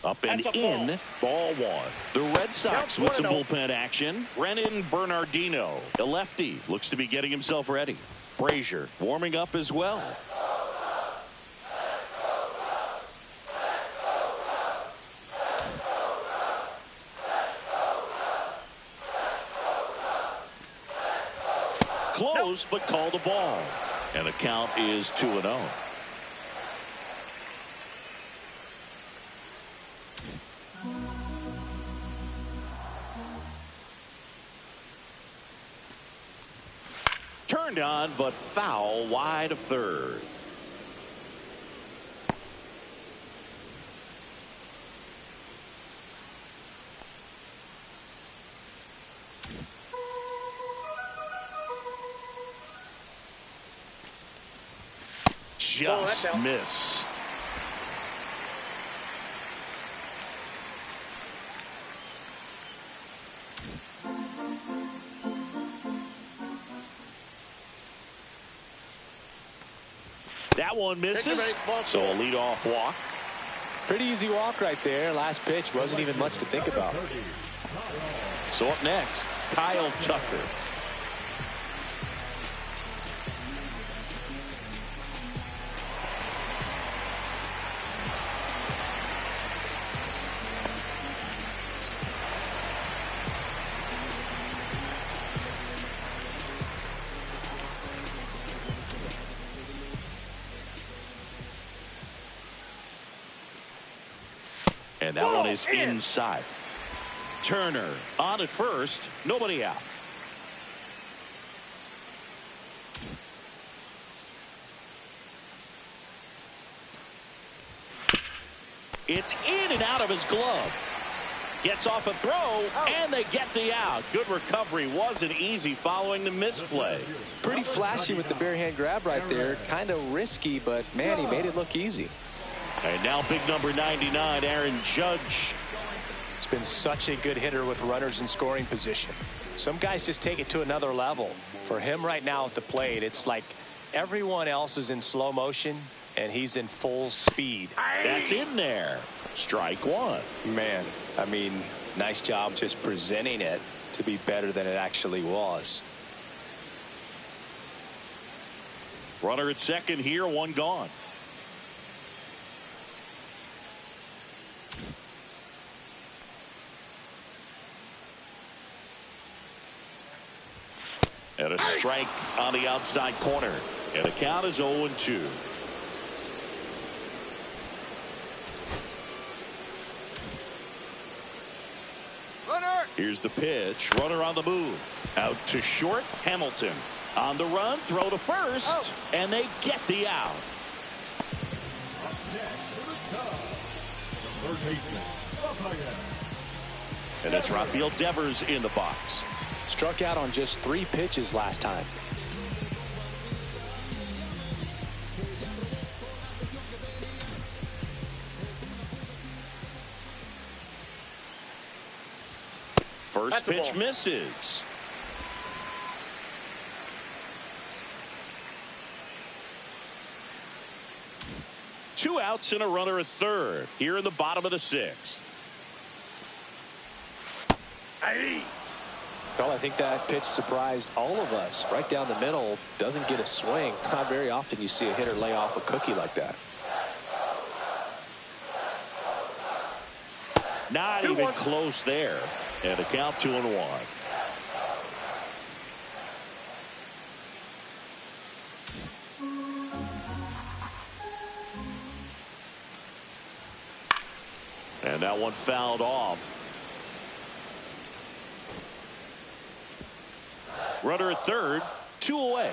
Up and in, ball one. The Red Sox with some bullpen action. Brennan Bernardino, the lefty, looks to be getting himself ready. Brazier warming up as well. Close, but called a ball. And the count is 2-0. Turned on, but foul wide of third. Just missed. That one misses. So a leadoff walk. Pretty easy walk right there. Last pitch wasn't even much to think about. So up next, Kyle Tucker. And that one is inside. Turner on at first. Nobody out. It's in and out of his glove. Gets off a throw, and they get the out. Good recovery. Wasn't easy following the misplay. Pretty flashy with the bare hand grab right there. Kind of risky, but, man, he made it look easy. And now big number 99, Aaron Judge. He's been such a good hitter with runners in scoring position. Some guys just take it to another level. For him right now at the plate, it's like everyone else is in slow motion, and he's in full speed. That's in there. Strike one. Man, I mean, nice job just presenting it to be better than it actually was. Runner at second here, one gone. And a strike on the outside corner. And the count is 0-2. Runner. Here's the pitch. Runner on the move. Out to short. Hamilton on the run. Throw to first. And they get the out. Up next to the top, the third baseman, umpire. And it's Rafael Devers in the box. Struck out on just 3 pitches last time. First pitch misses. Two outs and a runner at third here in the bottom of the 6th. Well, I think that pitch surprised all of us. Right down the middle, doesn't get a swing. Not very often you see a hitter lay off a cookie like that. Not even close there. And a count 2-1. And that one fouled off. Runner at third, 2 away.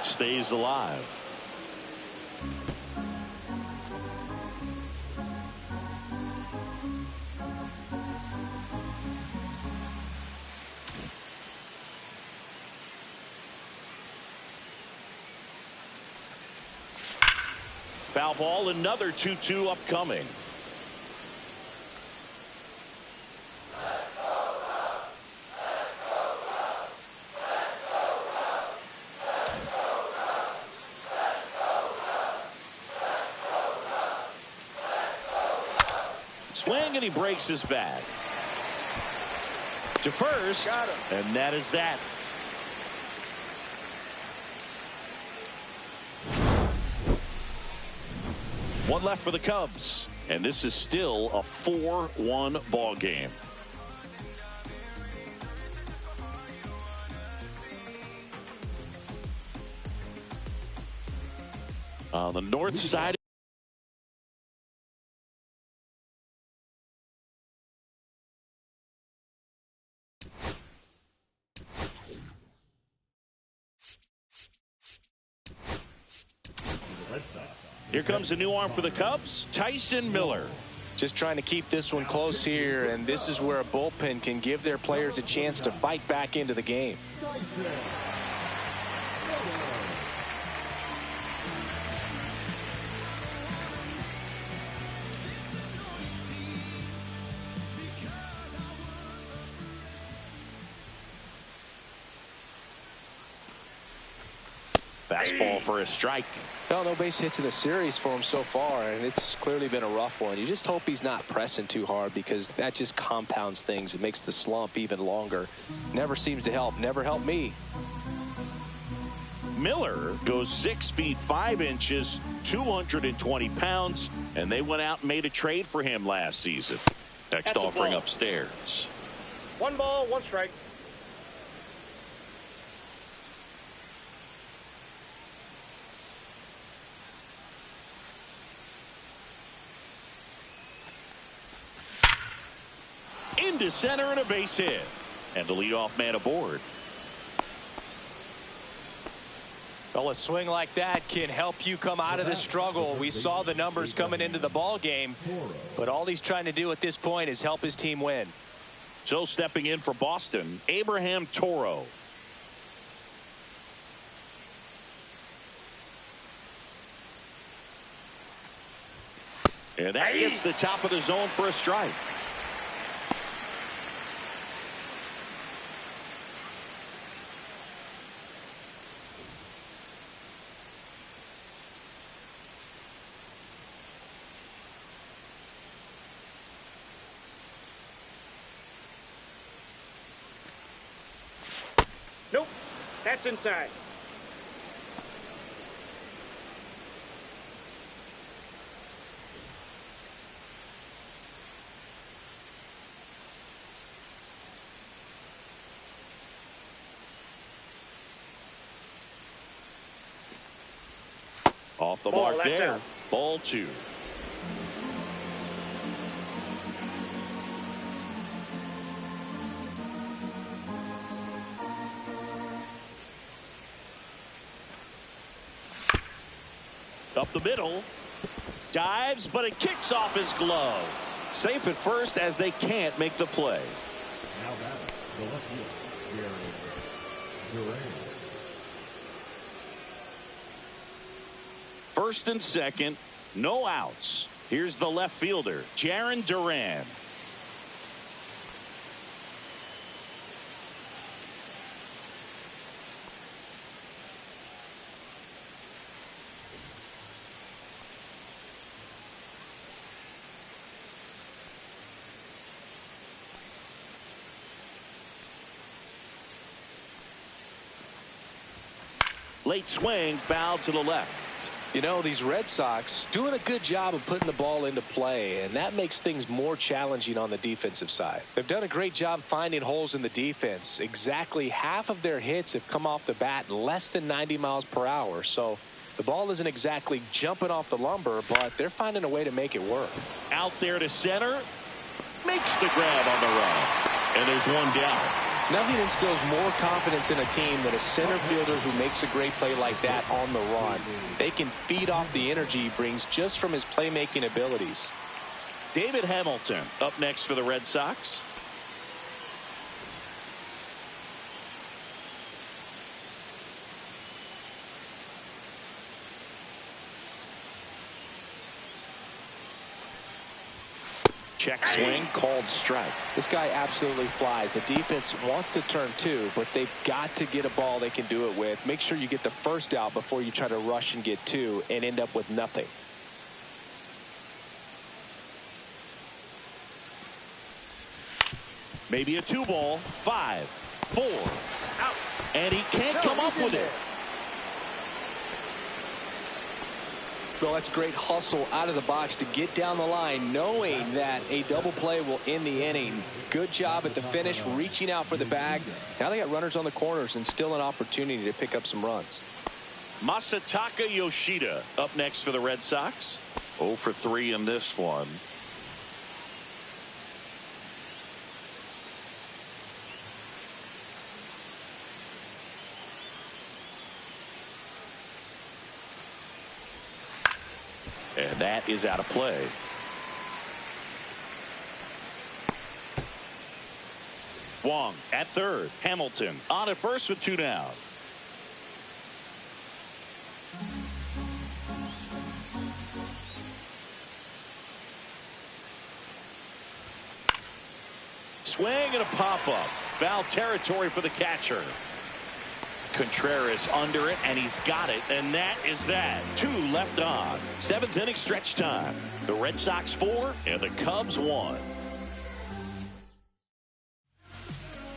Stays alive. Foul ball, another 2-2 upcoming. Swing, and he breaks his bat. To first, and that is that. One left for the Cubs, and this is still a 4-1 ball game. On the north side. Here comes a new arm for the Cubs, Tyson Miller. Just trying to keep this one close here, and this is where a bullpen can give their players a chance to fight back into the game. Fastball for a strike. Well, no base hits in the series for him so far, and it's clearly been a rough one. You just hope he's not pressing too hard, because that just compounds things. It makes the slump even longer. Never seems to help. Never helped me. Miller goes 6 feet 5 inches, 220 pounds, and they went out and made a trade for him last season. Next offering upstairs. 1 ball, 1 strike. Into center and a base hit. And the leadoff man aboard. Well, a swing like that can help you come out of this struggle. We saw the numbers coming into the ball game, but all he's trying to do at this point is help his team win. So stepping in for Boston, Abraham Toro. And that gets the top of the zone for a strike. Nope, that's inside. Off the mark there. Out. Ball 2. Up the middle. Dives, but it kicks off his glove. Safe at first as they can't make the play. Now batting, the left fielder, Duran. First and second, no outs. Here's the left fielder, Jarren Duran. Late swing, foul to the left. You know, these Red Sox doing a good job of putting the ball into play, and that makes things more challenging on the defensive side. They've done a great job finding holes in the defense. Exactly half of their hits have come off the bat less than 90 miles per hour. So the ball isn't exactly jumping off the lumber, but they're finding a way to make it work. Out there to center. Makes the grab on the run. And there's one down. Nothing instills more confidence in a team than a center fielder who makes a great play like that on the run. They can feed off the energy he brings just from his playmaking abilities. David Hamilton up next for the Red Sox. Check swing, called strike. This guy absolutely flies. The defense wants to turn two, but they've got to get a ball they can do it with. Make sure you get the first out before you try to rush and get two and end up with nothing. Maybe a 2-ball, 5, 4, out. And he can't come up with it. Well, that's great hustle out of the box to get down the line, knowing that a double play will end the inning. Good job at the finish, reaching out for the bag. Now they got runners on the corners and still an opportunity to pick up some runs. Masataka Yoshida up next for the Red Sox. 0 for 3 in this one. And that is out of play. Wong at third. Hamilton on at first with 2 down. Swing and a pop-up. Foul territory for the catcher. Contreras under it, and he's got it, and that is that. 2 left on. 7th inning stretch time. The Red Sox 4 and the Cubs 1.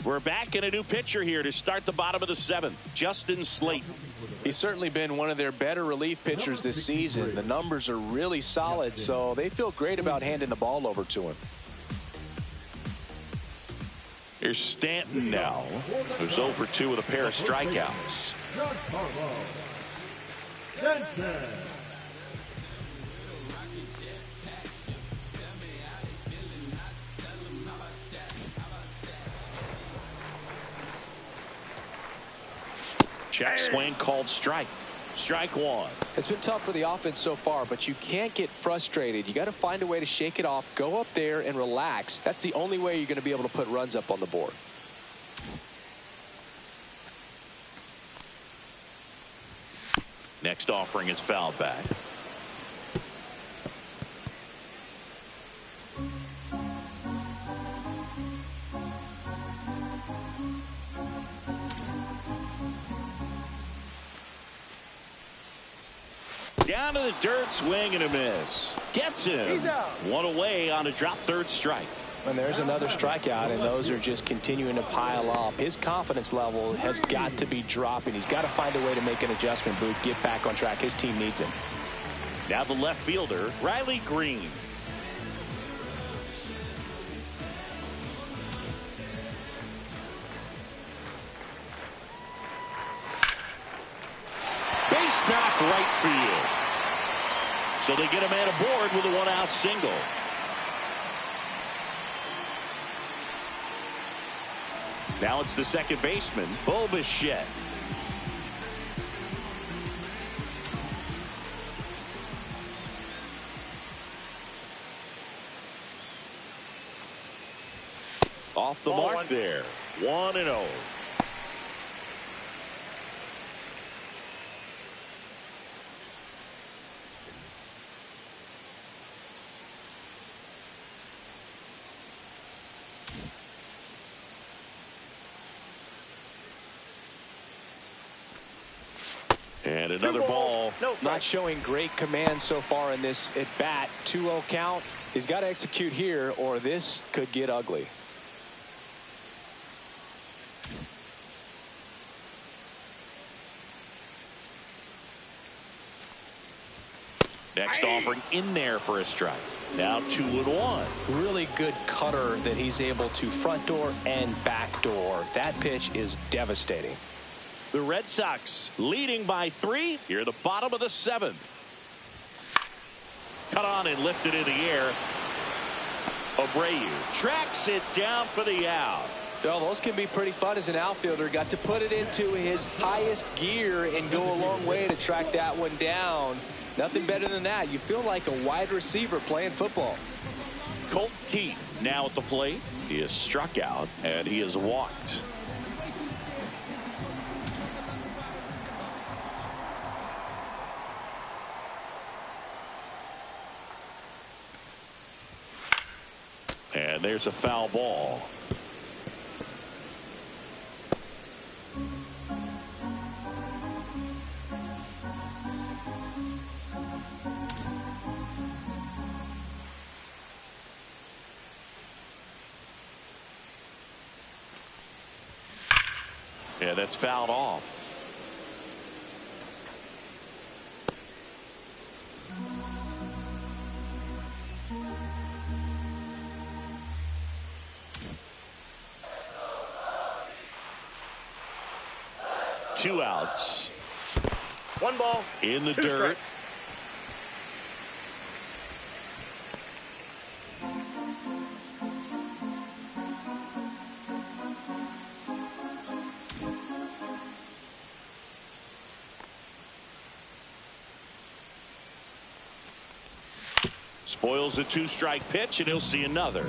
We're back in a new pitcher here to start the bottom of the 7th. Justin Slayton. He's certainly been one of their better relief pitchers this season. The numbers are really solid, so they feel great about handing the ball over to him. Here's Stanton now, who's 0 for 2 with a pair of strikeouts. Check swing, called strike. Strike 1. It's been tough for the offense so far, but you can't get frustrated. You got to find a way to shake it off, go up there and relax. That's the only way you're going to be able to put runs up on the board. Next offering is fouled back. Down to the dirt, swing and a miss. Gets him. 1 away on a drop third strike. And there's another strikeout, and those are just continuing to pile up. His confidence level has got to be dropping. He's got to find a way to make an adjustment, Boot, get back on track. His team needs him. Now the left fielder, Riley Green. Base knock right field. So they get a man aboard with a 1-out single. Now it's the second baseman, Bo Bichette. Off the mark there. 1-0. And another ball. Not showing great command so far in this at bat. 2-0 count. He's got to execute here or this could get ugly. Next offering in there for a strike. Now 2-1. Really good cutter that he's able to front door and back door. That pitch is devastating. The Red Sox leading by 3 here at the bottom of the 7th. Cut on and lifted in the air. Abreu tracks it down for the out. Well, those can be pretty fun as an outfielder. Got to put it into his highest gear and go a long way to track that one down. Nothing better than that. You feel like a wide receiver playing football. Colt Keith now at the plate. He is struck out and he is walked. there's a foul ball. Yeah, that's fouled off. Two outs. One ball. In the Two dirt. strikes. Spoils the two-strike pitch, and he'll see another.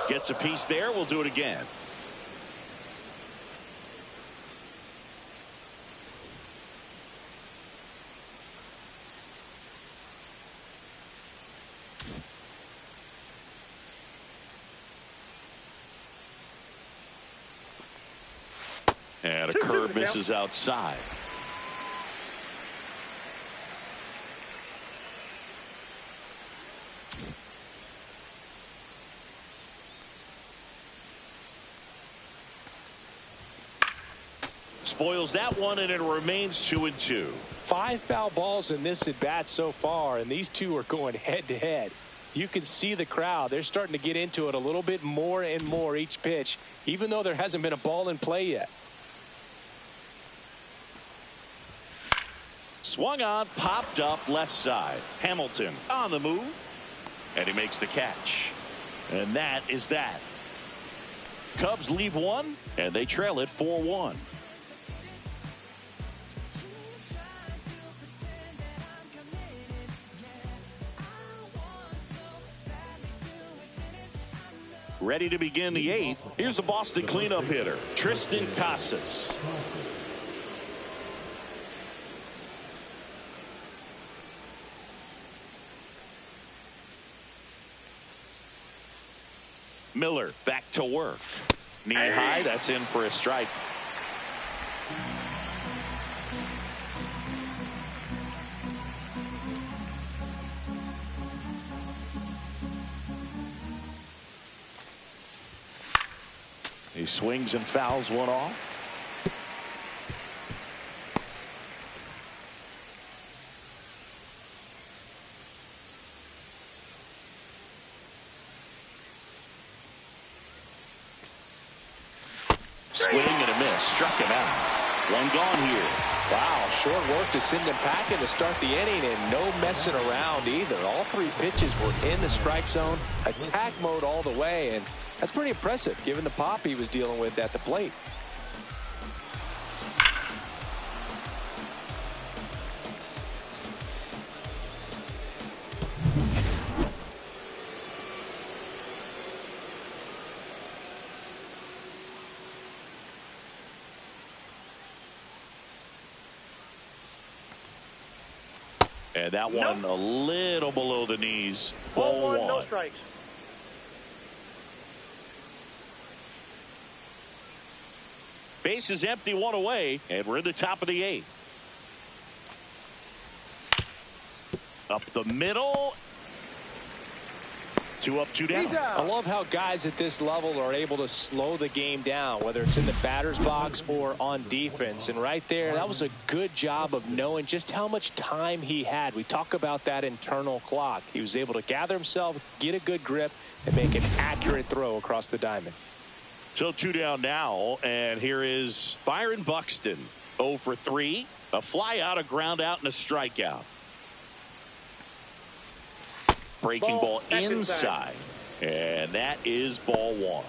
Gets a piece there. We'll do it again. And a curve misses outside. Spoils that one, and it remains 2-2. 5 foul balls in this at bat so far, and these two are going head to head. You can see the crowd. They're starting to get into it a little bit more and more each pitch, even though there hasn't been a ball in play yet. Swung on, popped up left side. Hamilton on the move, and he makes the catch. And that is that. Cubs leave one, and they trail it 4-1. Ready to begin the 8th. Here's the Boston cleanup hitter, Tristan Casas. Miller back to work. Knee high, that's in for a strike. He swings and fouls one off. Swing and a miss. Struck him out. One gone here. Wow, short work to send him packing to start the inning, and no messing around either. All 3 pitches were in the strike zone, attack mode all the way, and that's pretty impressive given the pop he was dealing with at the plate. And that one a little below the knees. Ball 1, no one. strikes. Base is empty, 1 away, and we're in the top of the 8th. Up the middle. 2 up, 2 down. I love how guys at this level are able to slow the game down, whether it's in the batter's box or on defense. And right there, that was a good job of knowing just how much time he had. We talk about that internal clock. He was able to gather himself, get a good grip, and make an accurate throw across the diamond. So 2 down now, and here is Byron Buxton. 0 for 3. A fly out, a ground out, and a strikeout. Breaking ball inside. And that is ball 1.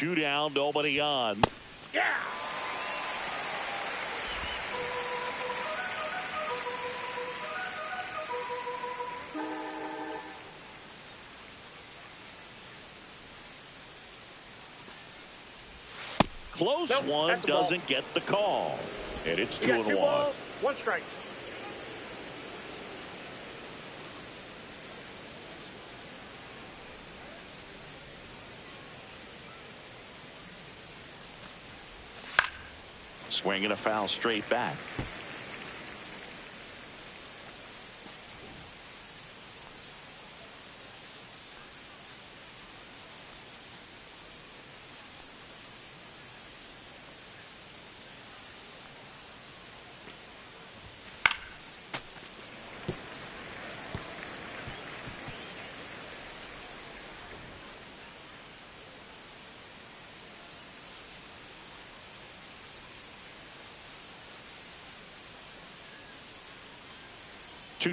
2 down, nobody on. Yeah. Close Nope, one, that's a ball. doesn't get the call. And it's You 2 got and 2 1. balls, 1 strike. Swinging a foul straight back.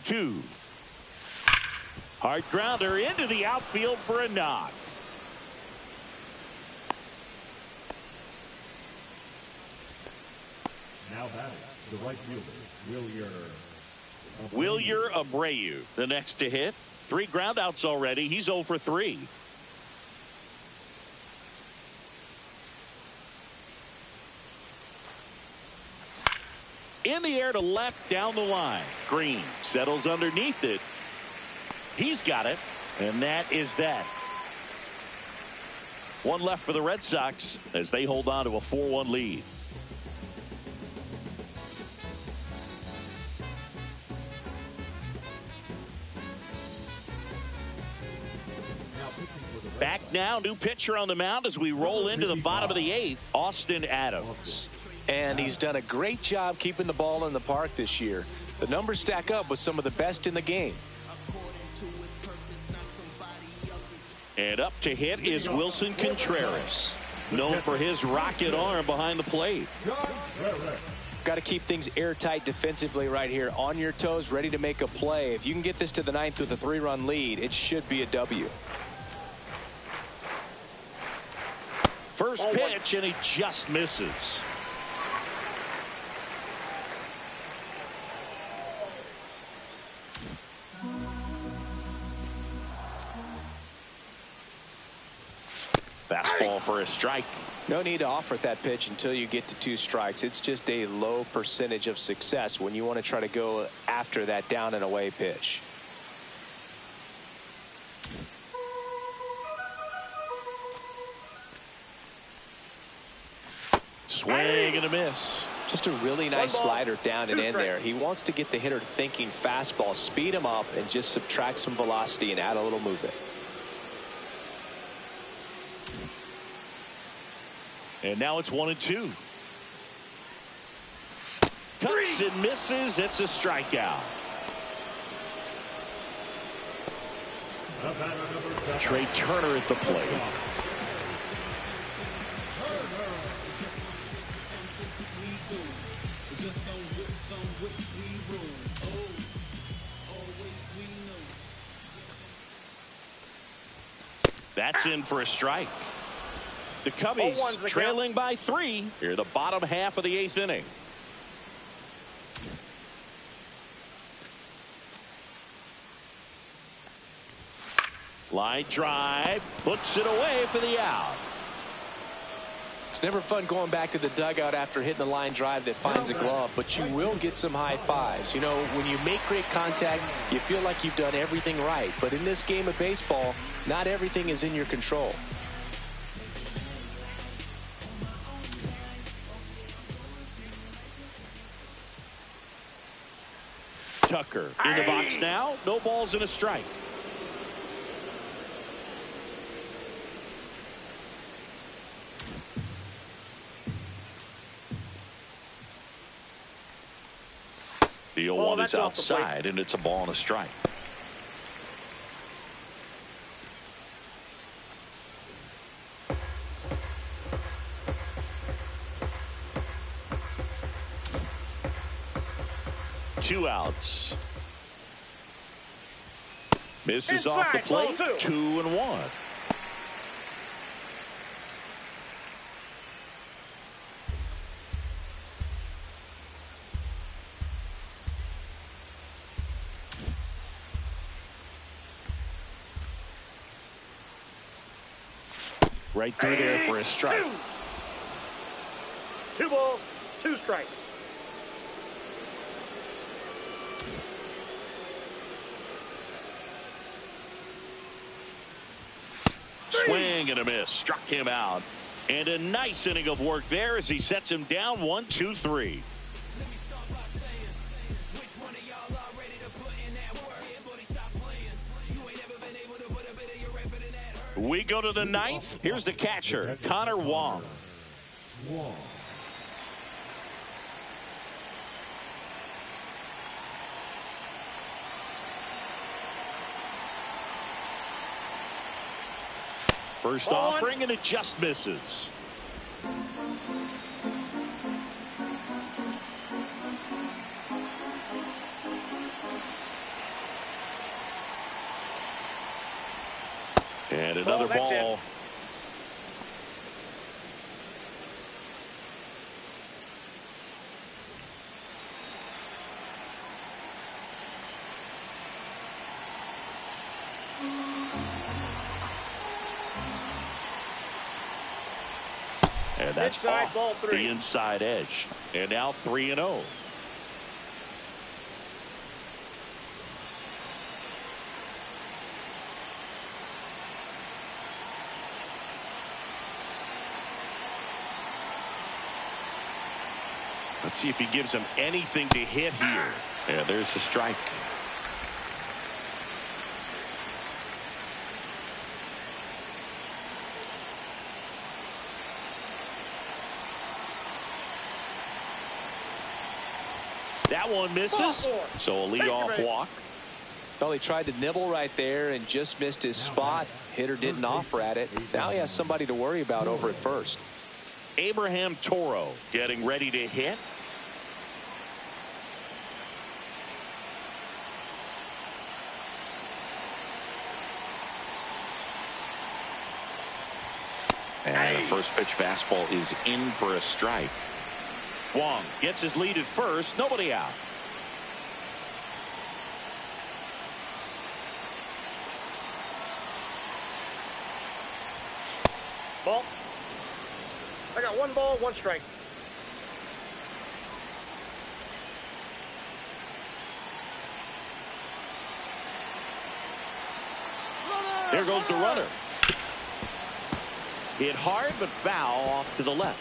Two. Hard grounder into the outfield for a knock. Now batting, the right fielder, Wilyer Abreu, the next to hit. 3 groundouts already. He's 0 for 3. In the air to left, down the line. Green settles underneath it. He's got it, and that is that. 1 left for the Red Sox as they hold on to a 4-1 lead. Back now, new pitcher on the mound as we roll into the bottom of the 8th, Austin Adams. And he's done a great job keeping the ball in the park this year. The numbers stack up with some of the best in the game. And up to hit is Wilson Contreras, known for his rocket arm behind the plate. Got to keep things airtight defensively right here, on your toes, ready to make a play. If you can get this to the 9th with a 3-run lead, it should be a W. First pitch, and he just misses. Fastball for a strike. No need to offer at that pitch until you get to 2 strikes. It's just a low percentage of success when you want to try to go after that down and away pitch. Swing and a miss. Just a really nice slider down and in there. He wants to get the hitter thinking fastball, speed him up, and just subtract some velocity and add a little movement. And now it's 1-2. Cuts and misses. It's a strikeout. Trey Turner at the plate. That's in for a strike. The Cubbies trailing by 3 here, the bottom half of the 8th inning. Line drive, puts it away for the out. It's never fun going back to the dugout after hitting a line drive that finds a glove, but you will get some high fives. You know, when you make great contact, you feel like you've done everything right. But in this game of baseball, not everything is in your control. Tucker in the box now. No balls and a strike. The 0-1 is outside, and it's a ball and a strike. Two outs. Misses off the plate. 2-1. Right through there for a strike. Two balls, two strikes. Swing and a miss. Struck him out. And a nice inning of work there as he sets him down 1-2-3. We go to the ninth. Here's the catcher, Connor Wong. First offering, and it just misses. And another ball. And that's inside, off ball three. the inside edge. And now 3-0. Let's see if he gives him anything to hit here. Yeah, there's the strike. That one misses. So a leadoff walk. Well, he tried to nibble right there and just missed his spot. Hitter didn't offer at it. Now he has somebody to worry about over at first. Abraham Toro getting ready to hit. And the first pitch fastball is in for a strike. Wong gets his lead at first. Nobody out. Ball. I got one ball, one strike. There goes the runner. Hit hard but foul off to the left.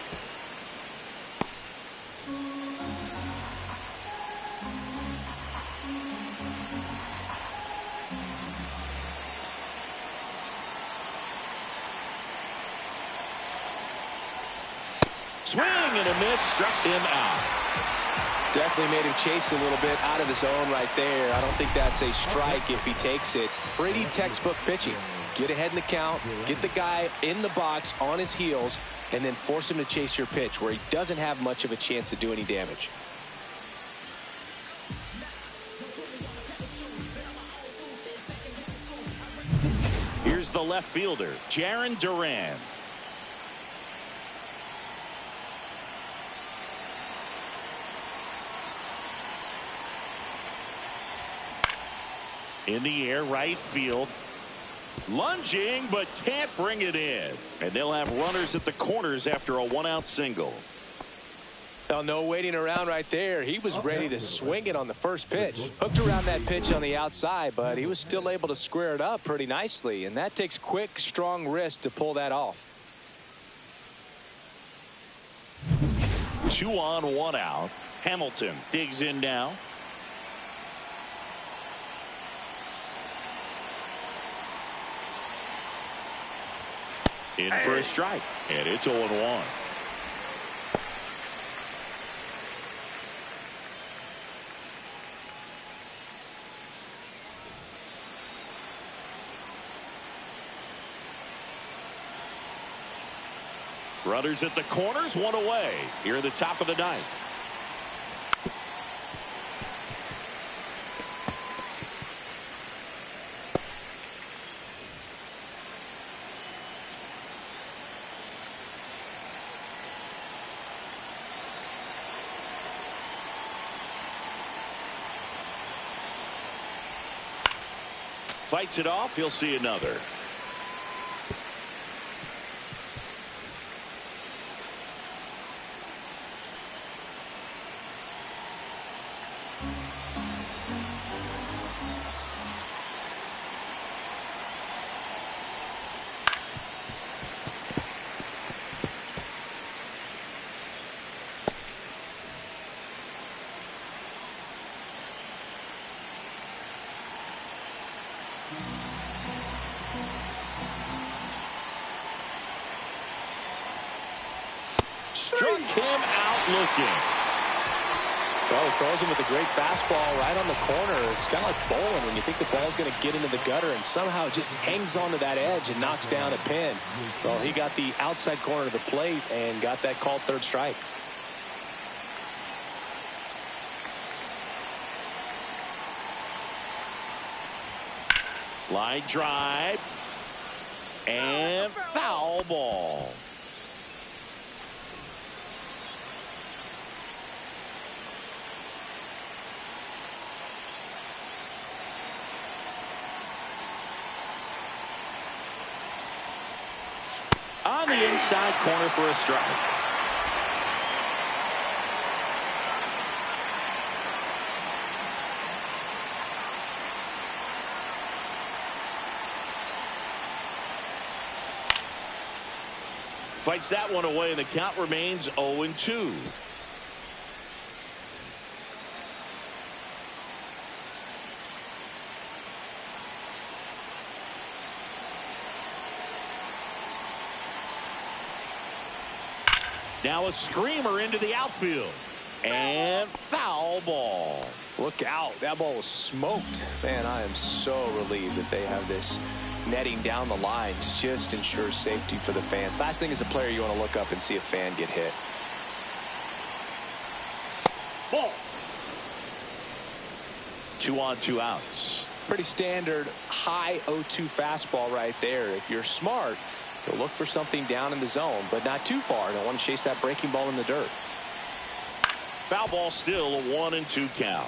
Swing and a miss, struck him out. Definitely made him chase a little bit out of his zone right there. I don't think that's a strike if he takes it. Pretty textbook pitching. Get ahead in the count, get the guy in the box on his heels, and then force him to chase your pitch where he doesn't have much of a chance to do any damage. Here's the left fielder, Jarren Duran. In the air, right field. Lunging, but can't bring it in. And they'll have runners at the corners after a one-out single. Well, no waiting around right there. He was ready to swing it on the first pitch. Hooked around that pitch on the outside, but he was still able to square it up pretty nicely. And that takes quick, strong wrist to pull that off. 2 on, 1 out. Hamilton digs in now. In for a strike, and it's 0-1. Runners at the corners, 1 away. Here at the top of the ninth. Fights it off. He'll see another. Struck him out looking. Well, he throws him with a great fastball right on the corner. It's kind of like bowling when you think the ball's going to get into the gutter and somehow just hangs onto that edge and knocks down a pin. Well, he got the outside corner of the plate and got that called third strike. Line drive. And foul ball. On the inside corner for a strike. Fights that one away, and the count remains 0-2. Now a screamer into the outfield. And foul ball. Look out. That ball was smoked. Man, I am so relieved that they have this netting down the lines. Just ensures safety for the fans. Last thing as a player, you want to look up and see a fan get hit. Ball. 2 on, 2 outs. Pretty standard high 0-2 fastball right there. If you're smart, you'll look for something down in the zone, but not too far. Don't want to chase that breaking ball in the dirt. Foul ball, still a 1-2 count.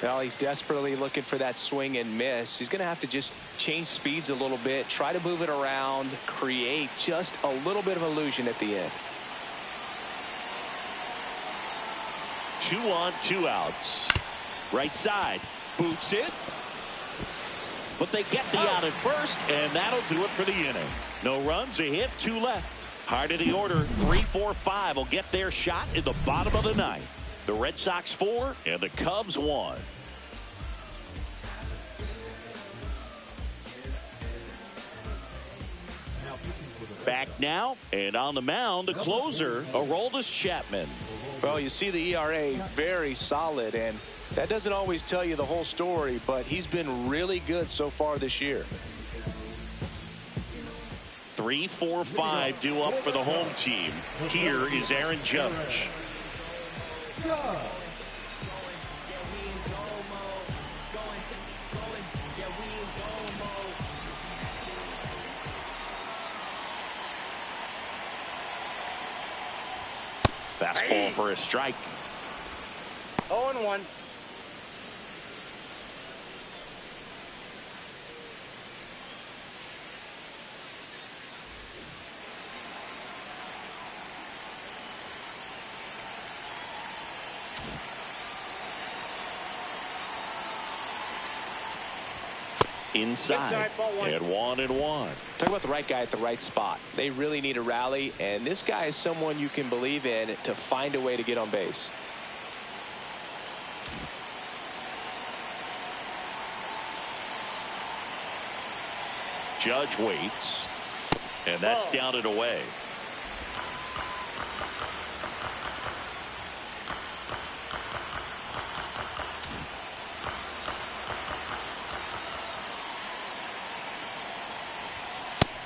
Well, he's desperately looking for that swing and miss. He's going to have to just change speeds a little bit, try to move it around, create just a little bit of illusion at the end. 2 on, 2 outs. Right side, boots it. But they get the out at first, and that'll do it for the inning. No runs, a hit, 2 left. Heart of the order, 3, 4, 5 will get their shot in the bottom of the ninth. The Red Sox 4 and the Cubs 1. Back now, and on the mound, the closer, Aroldis Chapman. Well, you see the ERA very solid, and that doesn't always tell you the whole story, but he's been really good so far this year. 3, 4, 5 due up for the home team. Here is Aaron Judge. Fastball for a strike. 0-1. Inside, and 1-1. Talk about the right guy at the right spot. They really need a rally, and this guy is someone you can believe in to find a way to get on base. Judge waits, and that's down and away.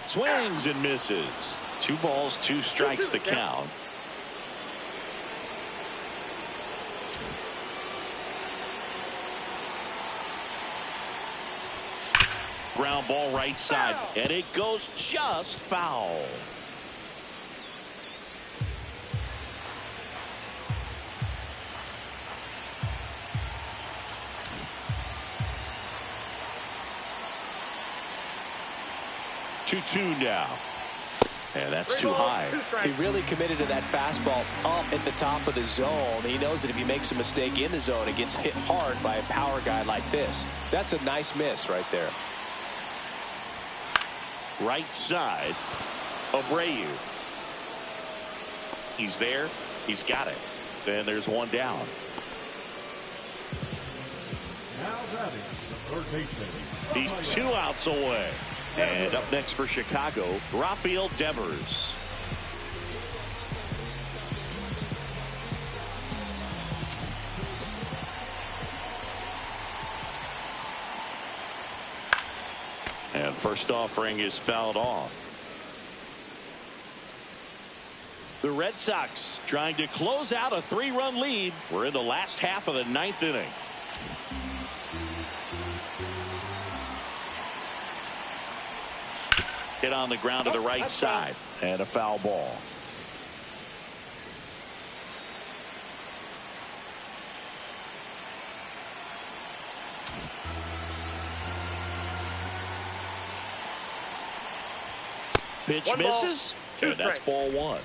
Swings and misses. 2 balls, 2 strikes the count. Ground ball right side, and it goes just foul. Two now, and that's too high. He really committed to that fastball up at the top of the zone. He knows that if he makes a mistake in the zone, it gets hit hard by a power guy like this. That's a nice miss right there. Right side, Abreu. He's there. He's got it. Then there's 1 down. Now batting, the third baseman. He's 2 outs away. And up next for Chicago, Rafael Devers. First offering is fouled off. The Red Sox trying to close out a 3-run lead. We're in the last half of the 9th inning. Hit on the ground to the right side, and a foul ball. Pitch misses, and that's ball 1.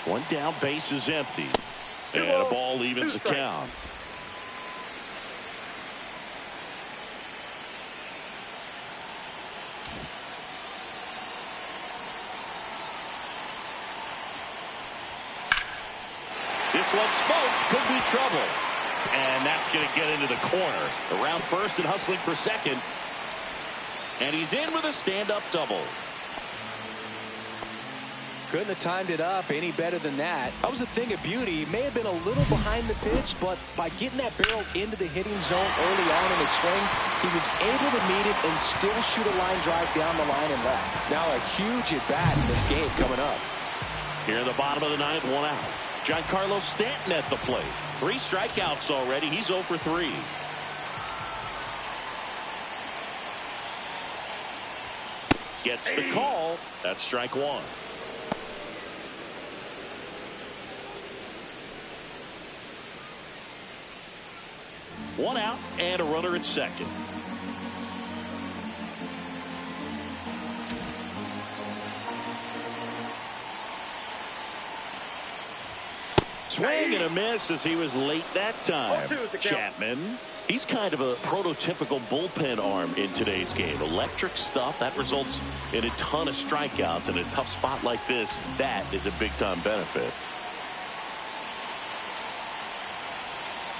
One down, base is empty, and a ball evens the count. This one smoked, could be trouble. And that's going to get into the corner. Around first and hustling for second. And he's in with a stand-up double. Couldn't have timed it up any better than that. That was a thing of beauty. He may have been a little behind the pitch, but by getting that barrel into the hitting zone early on in his swing, he was able to meet it and still shoot a line drive down the line and left. Now a huge at-bat in this game coming up. Here in the bottom of the 9th, 1 out. Giancarlo Stanton at the plate. 3 strikeouts already. He's 0 for 3. Gets the call. That's strike 1. One out and a runner at second. Swing and a miss as he was late that time. Chapman, he's kind of a prototypical bullpen arm in today's game. Electric stuff that results in a ton of strikeouts. In a tough spot like this, that is a big-time benefit.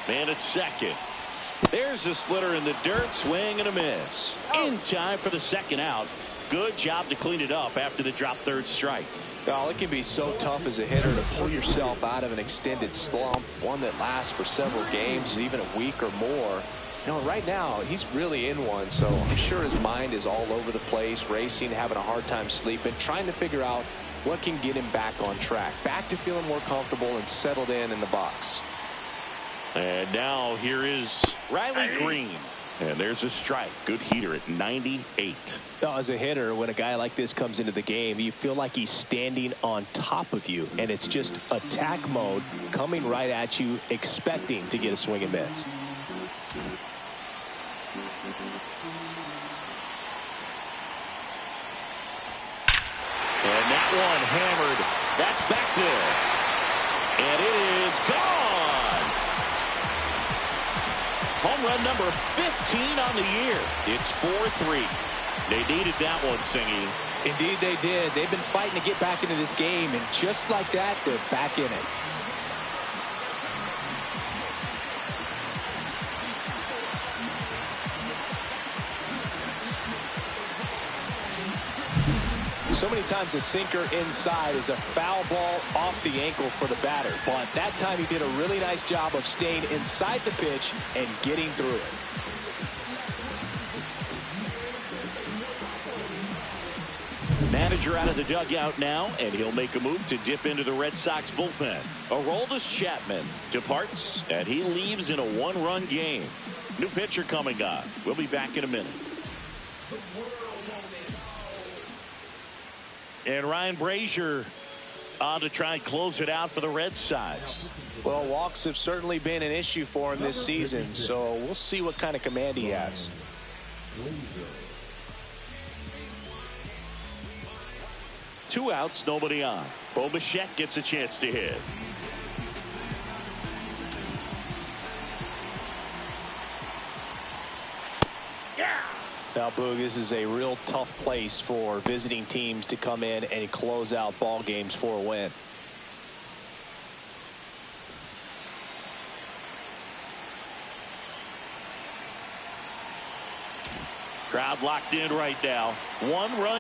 Man at second. There's a splitter in the dirt. Swing and a miss. In time for the second out. Good job to clean it up after the drop third strike. Oh, it can be so tough as a hitter to pull yourself out of an extended slump, one that lasts for several games, even a week or more. You know, right now he's really in one, so I'm sure his mind is all over the place, racing, having a hard time sleeping, trying to figure out what can get him back on track, back to feeling more comfortable and settled in the box. And now here is Riley Green. And there's a strike. Good heater at 98. As a hitter, when a guy like this comes into the game, you feel like he's standing on top of you. And it's just attack mode coming right at you, expecting to get a swing and miss. And that one hammered. That's back there. And it is gone. Home run number 15 on the year. It's 4-3. They needed that one, Singy. Indeed they did. They've been fighting to get back into this game, and just like that, they're back in it. So many times a sinker inside is a foul ball off the ankle for the batter. But that time he did a really nice job of staying inside the pitch and getting through it. Manager out of the dugout now, and he'll make a move to dip into the Red Sox bullpen. Aroldis Chapman departs, and he leaves in a 1-run game. New pitcher coming on. We'll be back in a minute. And Ryan Brazier on to try and close it out for the Red Sox. Well, walks have certainly been an issue for him this season, so we'll see what kind of command he has. 2 outs, nobody on. Bo Bichette gets a chance to hit. Now, Boog, this is a real tough place for visiting teams to come in and close out ball games for a win. Crowd locked in right now. 1-run